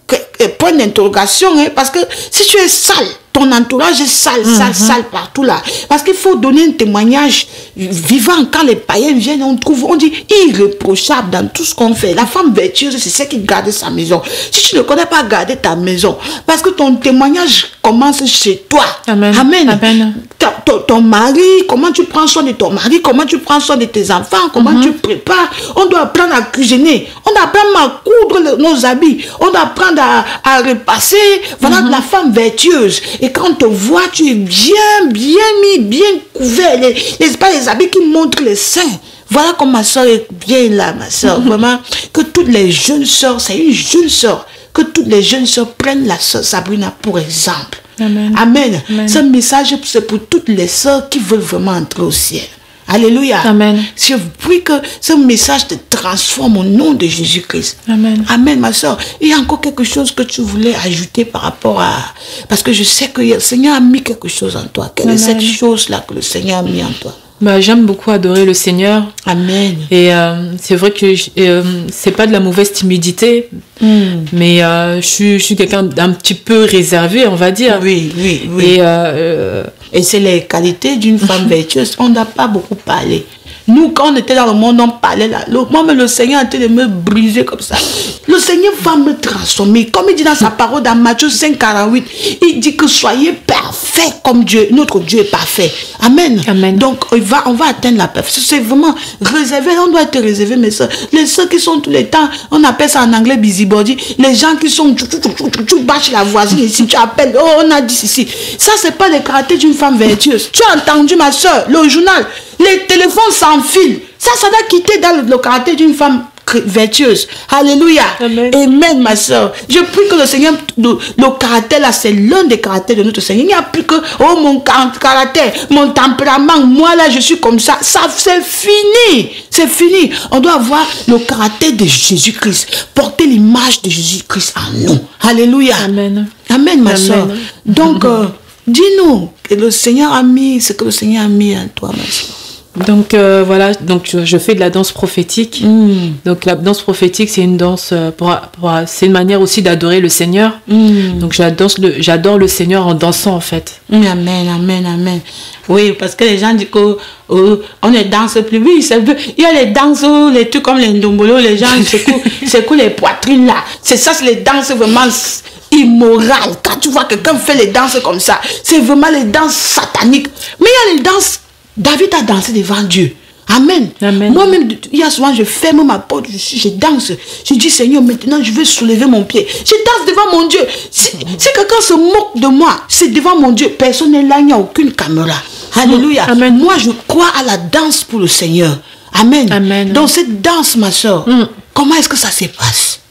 point d'interrogation, parce que si tu es sale, ton entourage est sale, sale partout là. Parce qu'il faut donner un témoignage vivant. Quand les païens viennent, on dit irréprochable dans tout ce qu'on fait. La femme vertueuse, c'est celle qui garde sa maison. Si tu ne connais pas garder ta maison, parce que ton témoignage commence chez toi. Amen. Amen. Amen. Ton mari, comment tu prends soin de ton mari, comment tu prends soin de tes enfants, comment tu prépares. On doit apprendre à cuisiner, on doit apprendre à coudre nos habits, on doit apprendre à repasser. Voilà la femme vertueuse. Et quand on te voit, tu es bien mis, bien couvert. Les habits qui montrent les seins. Voilà comme ma soeur est bien là, ma soeur. Vraiment, que toutes les jeunes soeurs, c'est une jeune soeur, que toutes les jeunes soeurs prennent la soeur Sabrina pour exemple. Amen. Amen. Amen. Ce message, c'est pour toutes les soeurs qui veulent vraiment entrer au ciel. Alléluia. Amen. Je prie que ce message te transforme au nom de Jésus-Christ. Amen. Amen, ma soeur. Il y a encore quelque chose que tu voulais ajouter par rapport à... Parce que je sais que le Seigneur a mis quelque chose en toi. Quelle est cette chose-là que le Seigneur a mis en toi? Bah, j'aime beaucoup adorer le Seigneur. Amen. Et c'est vrai que c'est pas de la mauvaise timidité, mais je suis quelqu'un d'un petit peu réservé, on va dire. Oui. Et c'est les qualités d'une femme vertueuse. On n'a pas beaucoup parlé. Nous, quand on était dans le monde, on parlait là. Moi-même, le Seigneur a été de me briser comme ça. Le Seigneur va me transformer. Comme il dit dans sa parole, dans Matthieu 5,48, il dit que soyez parfaits comme Dieu. Notre Dieu est parfait. Amen. Amen. Donc, on va atteindre la perfection. C'est vraiment réservé. On doit être réservé, mes soeurs. Les soeurs qui sont tous les temps, on appelle ça en anglais busybody. Les gens qui sont, tu bâches la voisine ici, tu appelles, oh, on a dit ici. Ça, c'est pas les caractères d'une femme vertueuse. Tu as entendu, ma soeur, le journal. Les téléphones s'enfilent. Ça doit quitter dans le caractère d'une femme vertueuse. Alléluia. Amen. Amen, ma soeur. Je prie que le Seigneur, le caractère là, c'est l'un des caractères de notre Seigneur. Il n'y a plus que, oh, mon caractère, mon tempérament, moi là, je suis comme ça. Ça, c'est fini. C'est fini. On doit avoir le caractère de Jésus-Christ. Porter l'image de Jésus-Christ en nous. Alléluia. Amen. Amen, ma Amen. soeur. Donc, dis-nous que le Seigneur a mis, ce que le Seigneur a mis en toi, ma soeur. Donc voilà, donc je fais de la danse prophétique. Donc la danse prophétique, c'est une danse c'est une manière aussi d'adorer le Seigneur. Donc j'adore le Seigneur en dansant en fait. Amen, amen, amen. Oui, parce que les gens disent que on ne danse plus. Oui, il y a les danses, les trucs comme les ndombolo, les gens secouent les poitrines là. C'est ça, c'est les danses vraiment immorales. Quand tu vois quelqu'un fait les danses comme ça, c'est vraiment les danses sataniques. Mais il y a les danses. David a dansé devant Dieu. Amen. Amen. Moi-même, il y a souvent, je ferme ma porte, je danse. Je dis, Seigneur, maintenant, je vais soulever mon pied. Je danse devant mon Dieu. Si quelqu'un se moque de moi, c'est devant mon Dieu. Personne n'est là, il n'y a aucune caméra. Alléluia. Amen. Moi, je crois à la danse pour le Seigneur. Amen. Amen. Donc, cette danse, ma soeur, comment est-ce que ça se passe?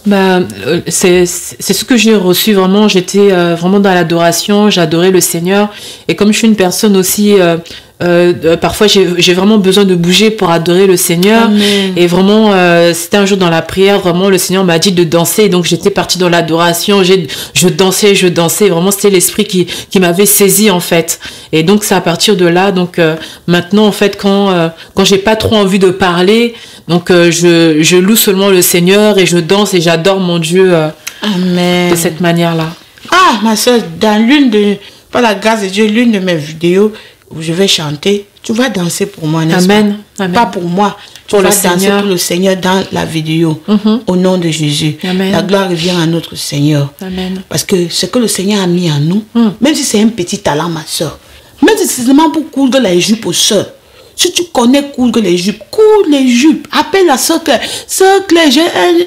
Bah, c'est ce que j'ai reçu vraiment. J'étais vraiment dans l'adoration, j'adorais le Seigneur. Et comme je suis une personne aussi, parfois j'ai vraiment besoin de bouger pour adorer le Seigneur. Amen. Et vraiment, c'était un jour dans la prière, vraiment le Seigneur m'a dit de danser. Et donc j'étais partie dans l'adoration, je dansais. Vraiment, c'était l'esprit qui m'avait saisi en fait. Et donc c'est à partir de là. Donc maintenant en fait, quand j'ai pas trop envie de parler, donc je loue seulement le Seigneur et je danse et j'adore mon Dieu Amen. de cette manière-là. Ah, ma soeur, dans par la grâce de Dieu, l'une de mes vidéos où je vais chanter, tu vas danser pour moi, n'est-ce Amen. pas? Amen. Pas pour moi. Tu Pour vas le danser Seigneur. pour le Seigneur dans la vidéo. Au nom de Jésus. Amen. La gloire revient à notre Seigneur. Amen. Parce que ce que le Seigneur a mis en nous, même si c'est un petit talent, ma soeur, même si c'est seulement pour coudre les jupes aux soeurs. Si tu connais coudre les jupes, appelle la soeur Claire. Soeur Claire, j'ai un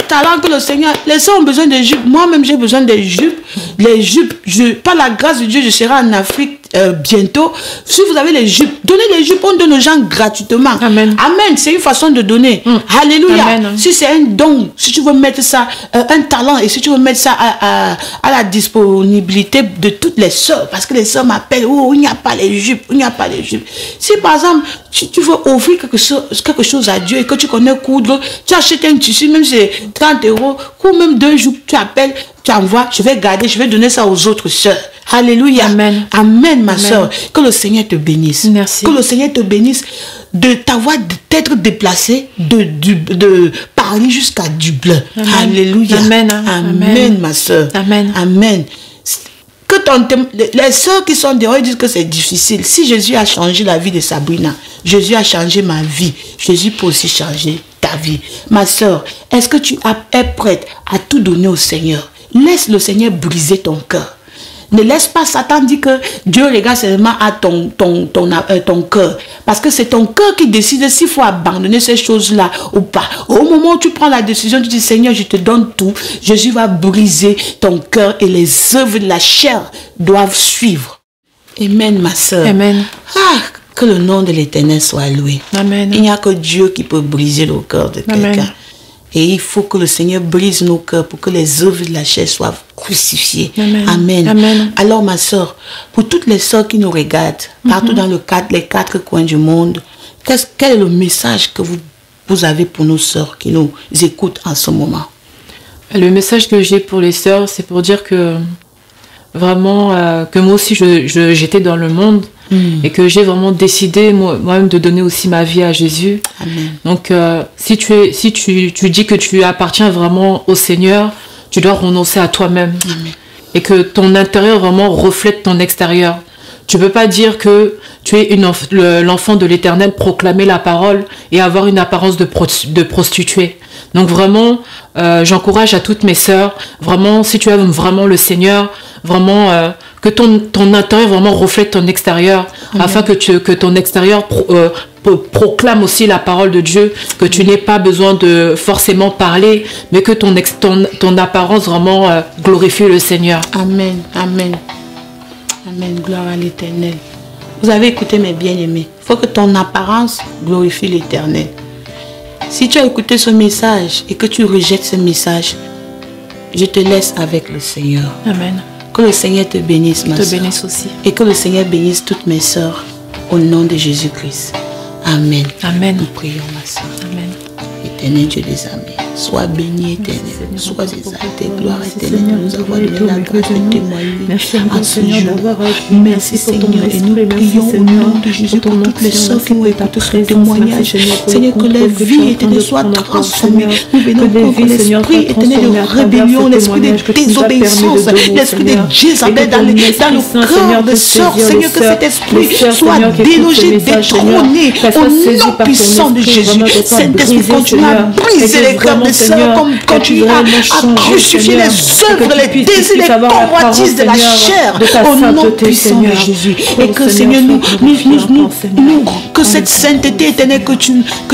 talent que le Seigneur. Les soeurs ont besoin de jupes. Moi-même, j'ai besoin de jupes. Les jupes, par la grâce de Dieu, je serai en Afrique bientôt. Si vous avez les jupes, donnez les jupes, on donne aux gens gratuitement. Amen. Amen. C'est une façon de donner. Alléluia. Amen. Si c'est un don, si tu veux mettre ça, un talent, et si tu veux mettre ça à la disponibilité de toutes les soeurs, parce que les soeurs m'appellent, oh, il n'y a pas les jupes, il n'y a pas les jupes. Si par exemple, tu veux offrir quelque chose à Dieu et que tu connais coudre, tu achètes un tissu, même si c'est 30 €, ou même 2 jours, tu appelles, tu envoies, je vais garder, je vais donner ça aux autres soeurs. Alléluia. Amen. Amen, ma Amen. soeur. Que le Seigneur te bénisse. Merci. Que le Seigneur te bénisse d'être déplacé de Paris jusqu'à Dublin. Amen. Alléluia. Amen. Amen, Amen. ma soeur. Amen. Amen. Que les sœurs qui sont dehors disent que c'est difficile. Si Jésus a changé la vie de Sabrina, Jésus a changé ma vie, Jésus peut aussi changer ta vie. Ma sœur, est-ce que tu es prête à tout donner au Seigneur? Laisse le Seigneur briser ton cœur. Ne laisse pas Satan dire que Dieu regarde seulement à ton cœur. Parce que c'est ton cœur qui décide s'il faut abandonner ces choses-là ou pas. Au moment où tu prends la décision, tu dis Seigneur, je te donne tout. Jésus va briser ton cœur et les œuvres de la chair doivent suivre. Amen, ma soeur. Amen. Ah, que le nom de l'Éternel soit loué. Amen. Il n'y a que Dieu qui peut briser le cœur de quelqu'un. Et il faut que le Seigneur brise nos cœurs pour que les œuvres de la chair soient crucifiées. Amen. Amen. Amen. Alors ma soeur, pour toutes les soeurs qui nous regardent, partout dans les 4 coins du monde, quel est le message que vous avez pour nos soeurs qui nous écoutent en ce moment? Le message que j'ai pour les soeurs, c'est pour dire que vraiment, que moi aussi j'étais dans le monde. Et que j'ai vraiment décidé moi-même de donner aussi ma vie à Jésus. Amen. Donc si tu dis que tu appartiens vraiment au Seigneur, tu dois renoncer à toi-même. Et que ton intérieur vraiment reflète ton extérieur. Tu peux pas dire que tu es l'enfant de l'Éternel, proclamer la parole et avoir une apparence de prostituée. Donc vraiment, j'encourage à toutes mes sœurs, vraiment, si tu aimes vraiment le Seigneur, vraiment que ton intérieur vraiment reflète ton extérieur. Amen. Afin que ton extérieur proclame aussi la parole de Dieu, que tu n'aies pas besoin de forcément parler, mais que ton apparence vraiment glorifie le Seigneur. Amen, amen. Amen, gloire à l'Éternel. Vous avez écouté mes bien-aimés. Il faut que ton apparence glorifie l'Éternel. Si tu as écouté ce message et que tu rejettes ce message, je te laisse avec le Seigneur. Amen. Que le Seigneur te bénisse, ma soeur. Te bénisse aussi. Et que le Seigneur bénisse toutes mes soeurs au nom de Jésus-Christ. Amen. Amen. Nous prions, ma soeur. Amen. Éternel Dieu des armées, sois béni, Éternel, sois exalté, gloire éternelle, nous avons donné la grâce de témoigner en ce jour. Merci Seigneur, et nous prions au nom de Jésus pour toutes les sœurs qui ont écouté ce témoignage. Seigneur, que les vies éternelles soient transformées. Nous venons contre l'esprit éternel de rébellion, l'esprit de désobéissance, l'esprit de Jézabel dans le cœur des sœurs. Seigneur, que cet esprit soit délogé, détrôné au nom puissant de Jésus. Saint-Esprit, continue à briser les cœurs des sœurs, comme continue à crucifier les œuvres, les désirs, les convoitises de la chair au nom puissant de Jésus. Et que Seigneur, que cette sainteté éternelle que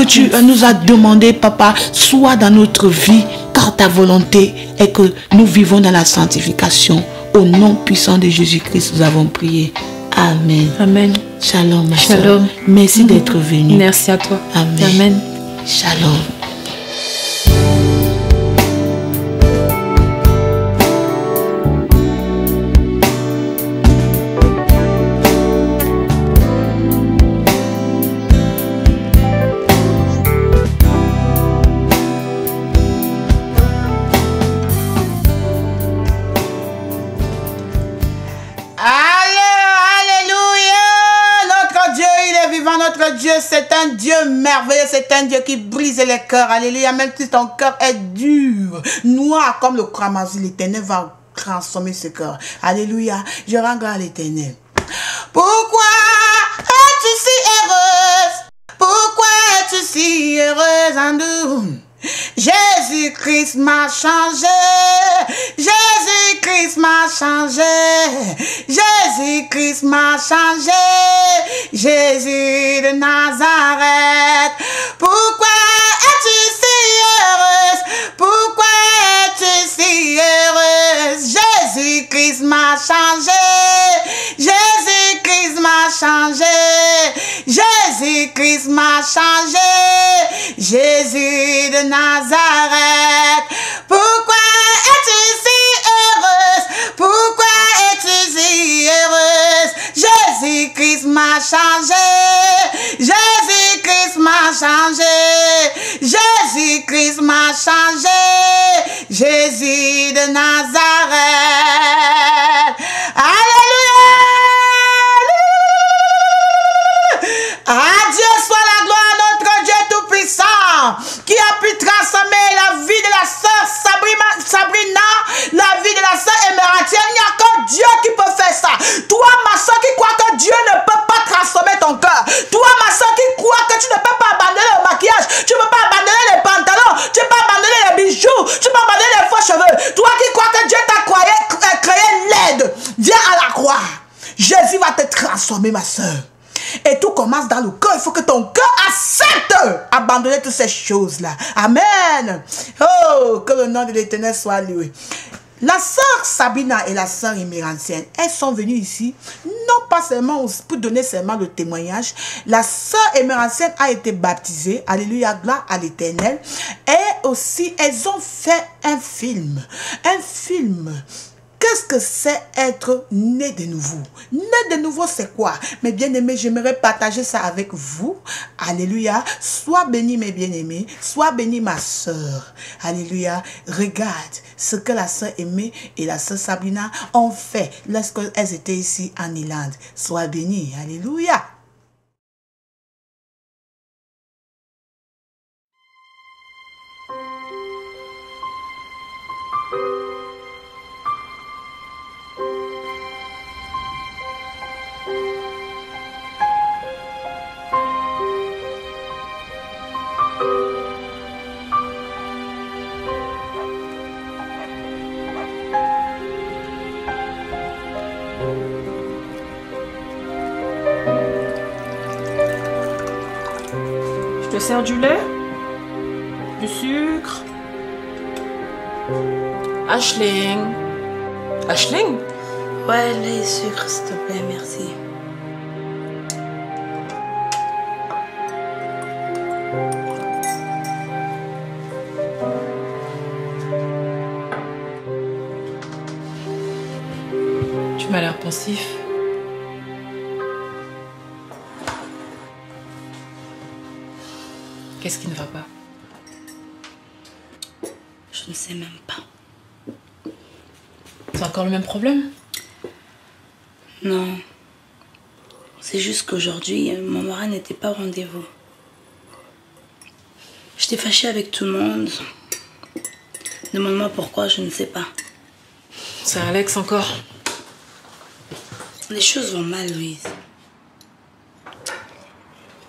tu nous as demandé, Papa, soit dans notre vie, car ta volonté est que nous vivons dans la sanctification. Au nom puissant de Jésus-Christ, nous avons prié. Amen. Amen. Shalom, ma Shalom. soeur. Merci d'être venu. Merci à toi. Amen. Amen. Shalom. Dieu, c'est un Dieu merveilleux, c'est un Dieu qui brise les cœurs. Alléluia, même si ton cœur est dur, noir comme le cramoisi, l'Éternel va transformer ce cœur. Alléluia, je rends grâce à l'Éternel. Pourquoi es-tu si heureuse? Pourquoi es-tu si heureuse en nous? Jésus-Christ m'a changé, Jésus-Christ m'a changé, Jésus-Christ m'a changé, Jésus de Nazareth. Pourquoi es-tu si heureuse? Pourquoi es-tu si heureuse? Jésus-Christ m'a changé, Jésus-Christ m'a changé, Jésus-Christ m'a changé, Jésus de Nazareth. Pourquoi es-tu si heureuse? Pourquoi es-tu si heureuse? Jésus-Christ m'a changé, Jésus-Christ m'a changé, Jésus-Christ m'a changé, Jésus de Nazareth. Alléluia! À Dieu soit la gloire, notre Dieu tout-puissant, qui a pu transformer la vie de la sœur Sabrina, la vie de la sœur Emeratienne. Il n'y a que Dieu qui peut faire transformer ma soeur. Et tout commence dans le cœur. Il faut que ton cœur accepte abandonner toutes ces choses-là. Amen. Oh, que le nom de l'Éternel soit loué. La sœur Sabina et la sœur Émérantienne, elles sont venues ici, non pas seulement pour donner seulement le témoignage. La sœur Émérantienne a été baptisée, alléluia, gloire à l'Éternel. Et aussi, elles ont fait un film. Un film. Qu'est-ce que c'est être né de nouveau? Né de nouveau, c'est quoi? Mes bien-aimés, j'aimerais partager ça avec vous. Alléluia. Sois béni, mes bien-aimés. Sois béni, ma soeur. Alléluia. Regarde ce que la sœur Aimée et la sœur Sabina ont fait lorsqu'elles étaient ici en Irlande. Sois béni. Alléluia. Je te sers du lait? Du sucre? Aisling? Aisling? Ouais, lait et sucre, s'il te plaît, merci. Tu m'as l'air pensif. Qu'est-ce qui ne va pas? Je ne sais même pas. C'est encore le même problème? Non. C'est juste qu'aujourd'hui, mon mari n'était pas au rendez-vous. J'étais fâchée avec tout le monde. Demande-moi pourquoi, je ne sais pas. C'est Alex encore. Les choses vont mal, Louise.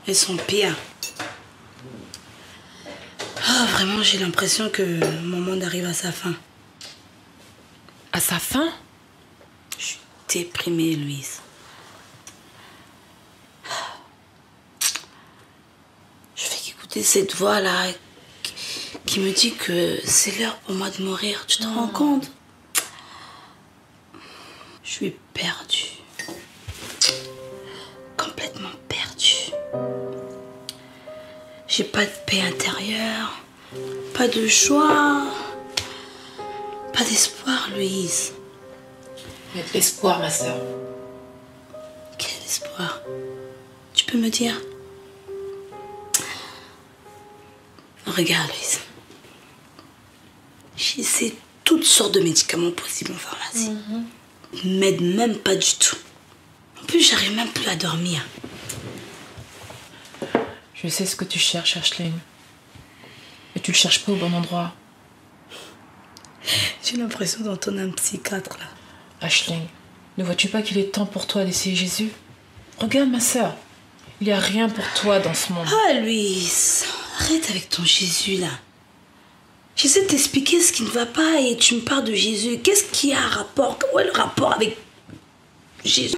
Elles sont pires. Ah, vraiment, j'ai l'impression que mon monde arrive à sa fin. À sa fin? Je suis déprimée, Louise. Je fais qu'écouter cette voix-là qui me dit que c'est l'heure pour moi de mourir. Tu te rends compte? Je suis perdue. Complètement perdue. J'ai pas de paix intérieure, pas de joie, pas d'espoir, Louise. Il y a de l'espoir, ma soeur. Quel espoir? Tu peux me dire? Regarde, Louise. J'ai essayé toutes sortes de médicaments possibles en pharmacie. Ils m'aident même pas du tout. En plus, j'arrive même plus à dormir. Je sais ce que tu cherches, Aisling. Mais tu le cherches pas au bon endroit. J'ai l'impression d'entendre un psychiatre, là. Aisling, ne vois-tu pas qu'il est temps pour toi d'essayer Jésus? Regarde, ma soeur. Il n'y a rien pour toi dans ce monde. Ah, Louise, arrête avec ton Jésus, là. J'essaie de t'expliquer ce qui ne va pas et tu me parles de Jésus. Qu'est-ce qui a un rapport? Où est le rapport avec Jésus?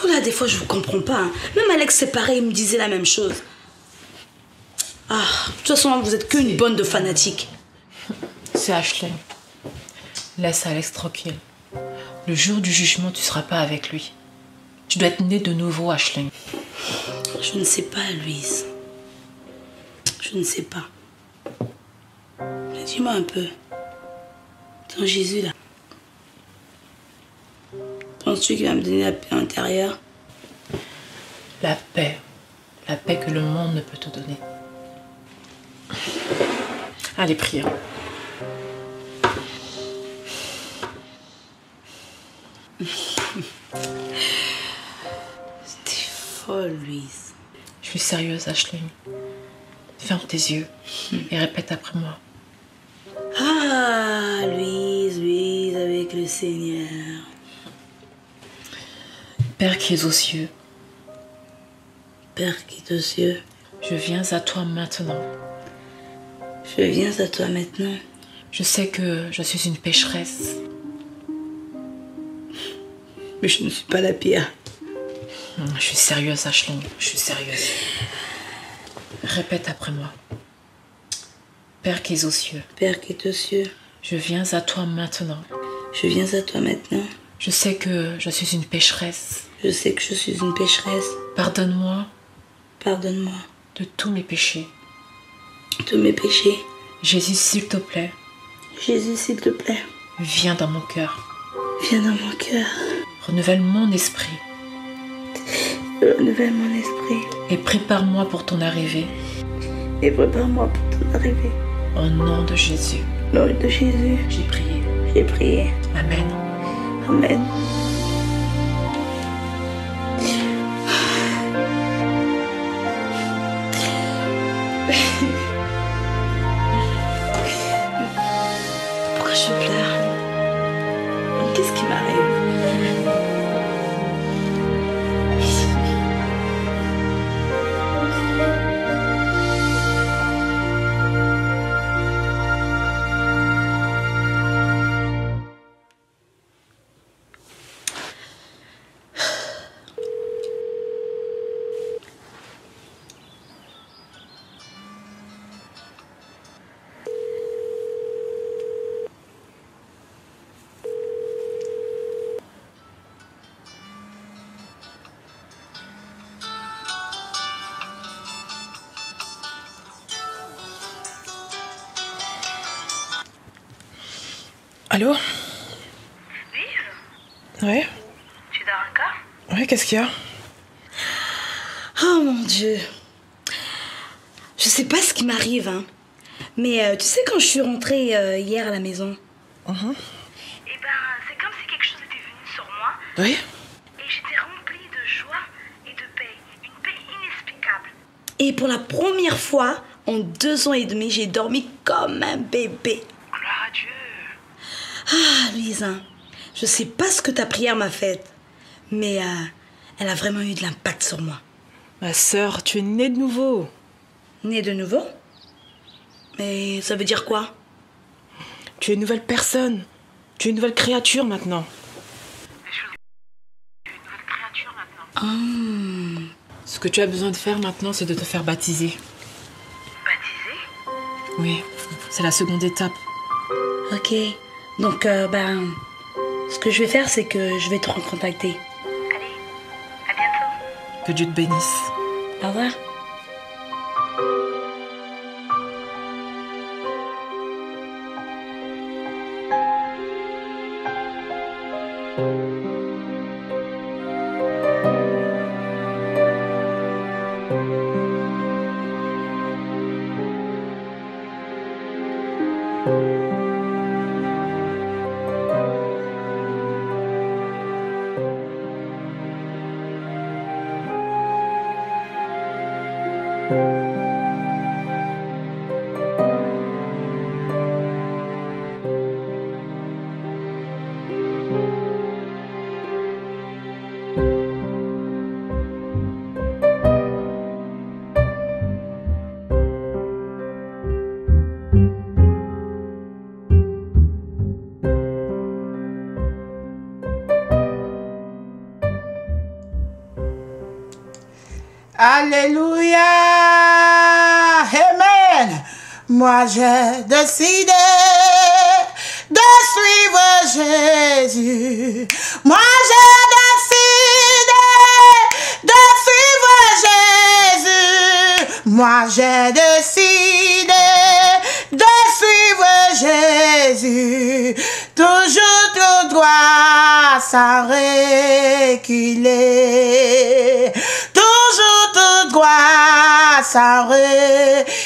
Voilà, des fois, je vous comprends pas. Hein. Même Alex, c'est pareil, il me disait la même chose. Ah, de toute façon, vous êtes qu'une bande de fanatiques. C'est Aisling. Laisse Alex tranquille. Le jour du jugement, tu ne seras pas avec lui. Tu dois être né de nouveau, Aisling. Je ne sais pas, Louise. Je ne sais pas. Mais dis-moi un peu. Ton Jésus, là. Penses-tu qu'il va me donner la paix intérieure? La paix que le monde ne peut te donner. Allez, prions. T'es folle, Louise. Je suis sérieuse, Aisling. Ferme tes yeux et répète après moi. Ah, Louise, avec le Seigneur. Père qui es aux cieux, Père qui est aux cieux, je viens à toi maintenant. je viens à toi maintenant. Je sais que je suis une pécheresse. Mais je ne suis pas la pire. Je suis sérieuse, Ashley. Je suis sérieuse. Répète après moi. Père qui es aux cieux. Père qui est aux cieux. Je viens à toi maintenant. Je viens à toi maintenant. Je sais que je suis une pécheresse. Je sais que je suis une pécheresse. Pardonne-moi. Pardonne-moi. De tous mes péchés. Tous mes péchés. Jésus, s'il te plaît. Jésus, s'il te plaît. Viens dans mon cœur. Viens dans mon cœur. Renouvelle mon esprit. Renouvelle mon esprit. Et prépare-moi pour ton arrivée. Et prépare-moi pour ton arrivée. Au nom de Jésus. Au nom de Jésus. J'ai prié. J'ai prié. Amen. Amen. Pourquoi je pleure? Qu'est-ce qui m'arrive? Allô? Oui? Ouais? Tu dors encore? Ouais, qu'est-ce qu'il y a? Oh mon Dieu. Je sais pas ce qui m'arrive, hein. Mais tu sais, quand je suis rentrée hier à la maison. Eh ben, c'est comme si quelque chose était venu sur moi Oui? et j'étais remplie de joie et de paix. Une paix inexplicable. Et pour la première fois en 2 ans et demi, j'ai dormi comme un bébé. Gloire à Dieu. Ah, Louisa, je sais pas ce que ta prière m'a fait, mais elle a vraiment eu de l'impact sur moi. Ma sœur, tu es née de nouveau. Née de nouveau? Mais ça veut dire quoi? Tu es une nouvelle personne. Tu es une nouvelle créature maintenant. Je suis une nouvelle créature maintenant. Ce que tu as besoin de faire maintenant, c'est de te faire baptiser. Baptisée? Oui, c'est la seconde étape. Ok, donc ce que je vais faire, c'est que je vais te recontacter. Allez, à bientôt. Que Dieu te bénisse. Au revoir. Alléluia. Amen. Moi j'ai décidé de suivre Jésus. Moi j'ai décidé de suivre Jésus. Moi j'ai décidé de suivre Jésus. Toujours tout droit sans reculer. Toujours tout droit sans reculer.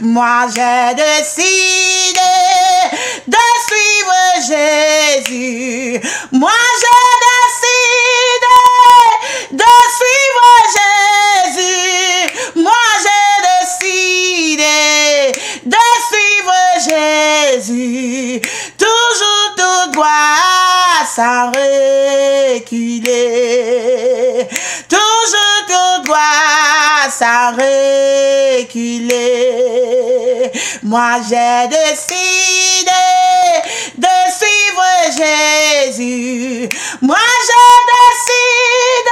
Moi j'ai décidé de suivre Jésus. Moi j'ai décidé de suivre Jésus. Moi j'ai décidé de suivre Jésus. Toujours tout droit sans reculer. Toujours tout droit sans reculer. Moi j'ai décidé de suivre Jésus. Moi je décide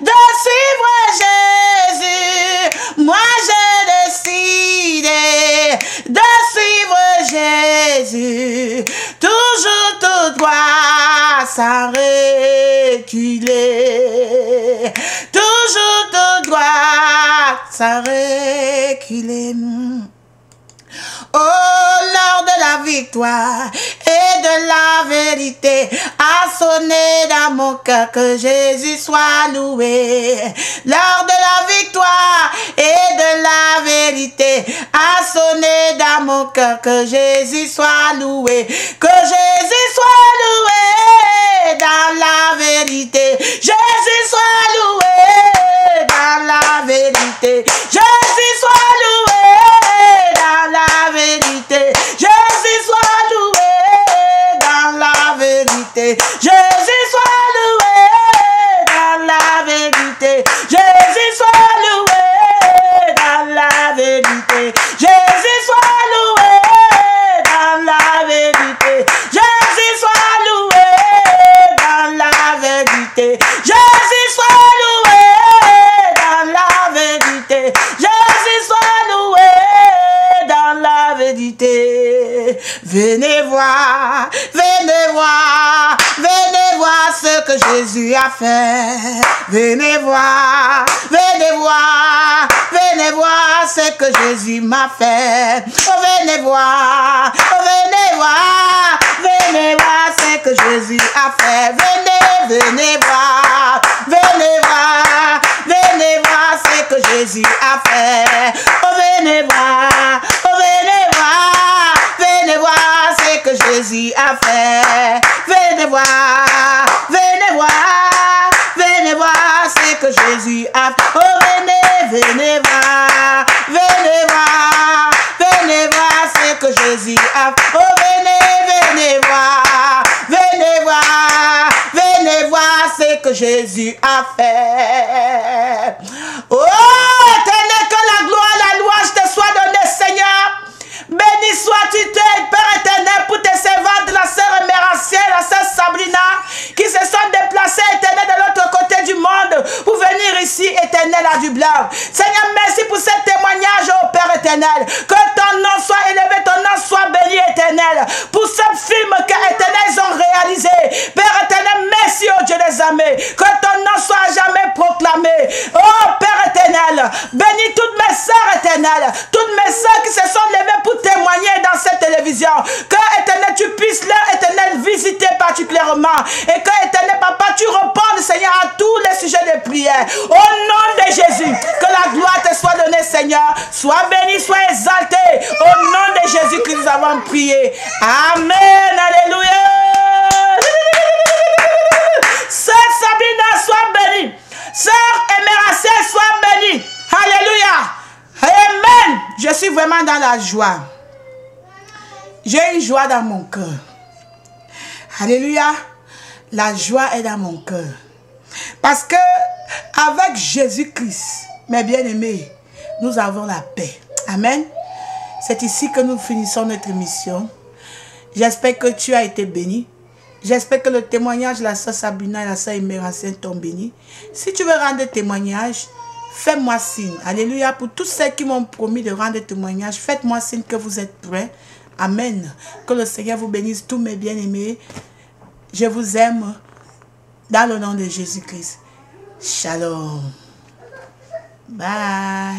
de suivre Jésus. Moi je décide de suivre Jésus. Toujours tout droit sans reculer. Toujours tout droit sans reculer. Oh, l'heure de la victoire et de la vérité a sonné dans mon cœur, que Jésus soit loué. L'heure de la victoire et de la vérité a sonné dans mon cœur, que Jésus soit loué. Que Jésus soit loué dans la vérité. Jésus soit loué dans la vérité. Jésus soit loué dans la vérité. Jésus soit loué dans la vérité. Jésus soit loué dans la vérité. Jésus soit loué dans la vérité. Jésus soit loué dans la vérité. Jésus soit loué dans la vérité. Jésus soit loué dans la vérité. Jésus soit loué dans la vérité. Venez voir, venez voir, venez voir ce que Jésus a fait. Venez voir, venez voir, venez voir ce que Jésus m'a fait. Oh, venez voir, venez voir, venez voir ce que Jésus a fait. Venez, venez voir, venez voir, venez voir ce que Jésus a fait. Oh, venez voir, oh, venez voir, venez voir ce que Jésus a fait. Venez voir, venez voir, venez voir ce que Jésus a fait. Oh, venez, venez voir, venez voir, venez voir ce que Jésus a fait. Oh, venez, venez voir, venez voir, venez voir ce que Jésus a fait. Oh, Éternel, que la gloire, la louange te soit donnée, Seigneur. Béni sois-tu, Père éternel, pour tes servantes, la sœur Mérancière, la sœur Sabrina, qui se sont déplacées, éternel, de l'autre côté du monde, pour venir ici, éternel, à Dublin. Seigneur, merci pour ce témoignage, oh Père éternel. Que ton nom soit élevé, ton nom soit béni, éternel. Pour ce film que, éternel, ils ont réalisé. Père éternel, merci, oh Dieu des armées. Que ton nom soit à jamais proclamé. Oh Père éternel, bénis toutes mes sœurs éternelles, toutes mes sœurs qui se sont levées pour témoigner dans cette télévision. Que, éternel, tu puisses leur, éternel, visiter particulièrement. Et que, éternel, papa, tu répondes, Seigneur, à tous les sujets de prière. Au nom de Jésus, que la gloire te soit donnée, Seigneur. Sois béni, sois exalté. Au nom de Jésus que nous avons prié. Amen. Alléluia. Sœur Sabrina, sois bénie. Sœur Éméracée, sois bénie. Alléluia. Amen. Je suis vraiment dans la joie. J'ai une joie dans mon cœur. Alléluia. La joie est dans mon cœur. Parce que avec Jésus-Christ, mes bien-aimés, nous avons la paix. Amen. C'est ici que nous finissons notre émission. J'espère que tu as été béni. J'espère que le témoignage de la sœur Sabrina et la sœur Éméracée t'ont béni. Si tu veux rendre témoignage, fais-moi signe. Alléluia. Pour tous ceux qui m'ont promis de rendre témoignage, faites-moi signe que vous êtes prêts. Amen. Que le Seigneur vous bénisse, tous mes bien-aimés. Je vous aime dans le nom de Jésus-Christ. Shalom. Bye.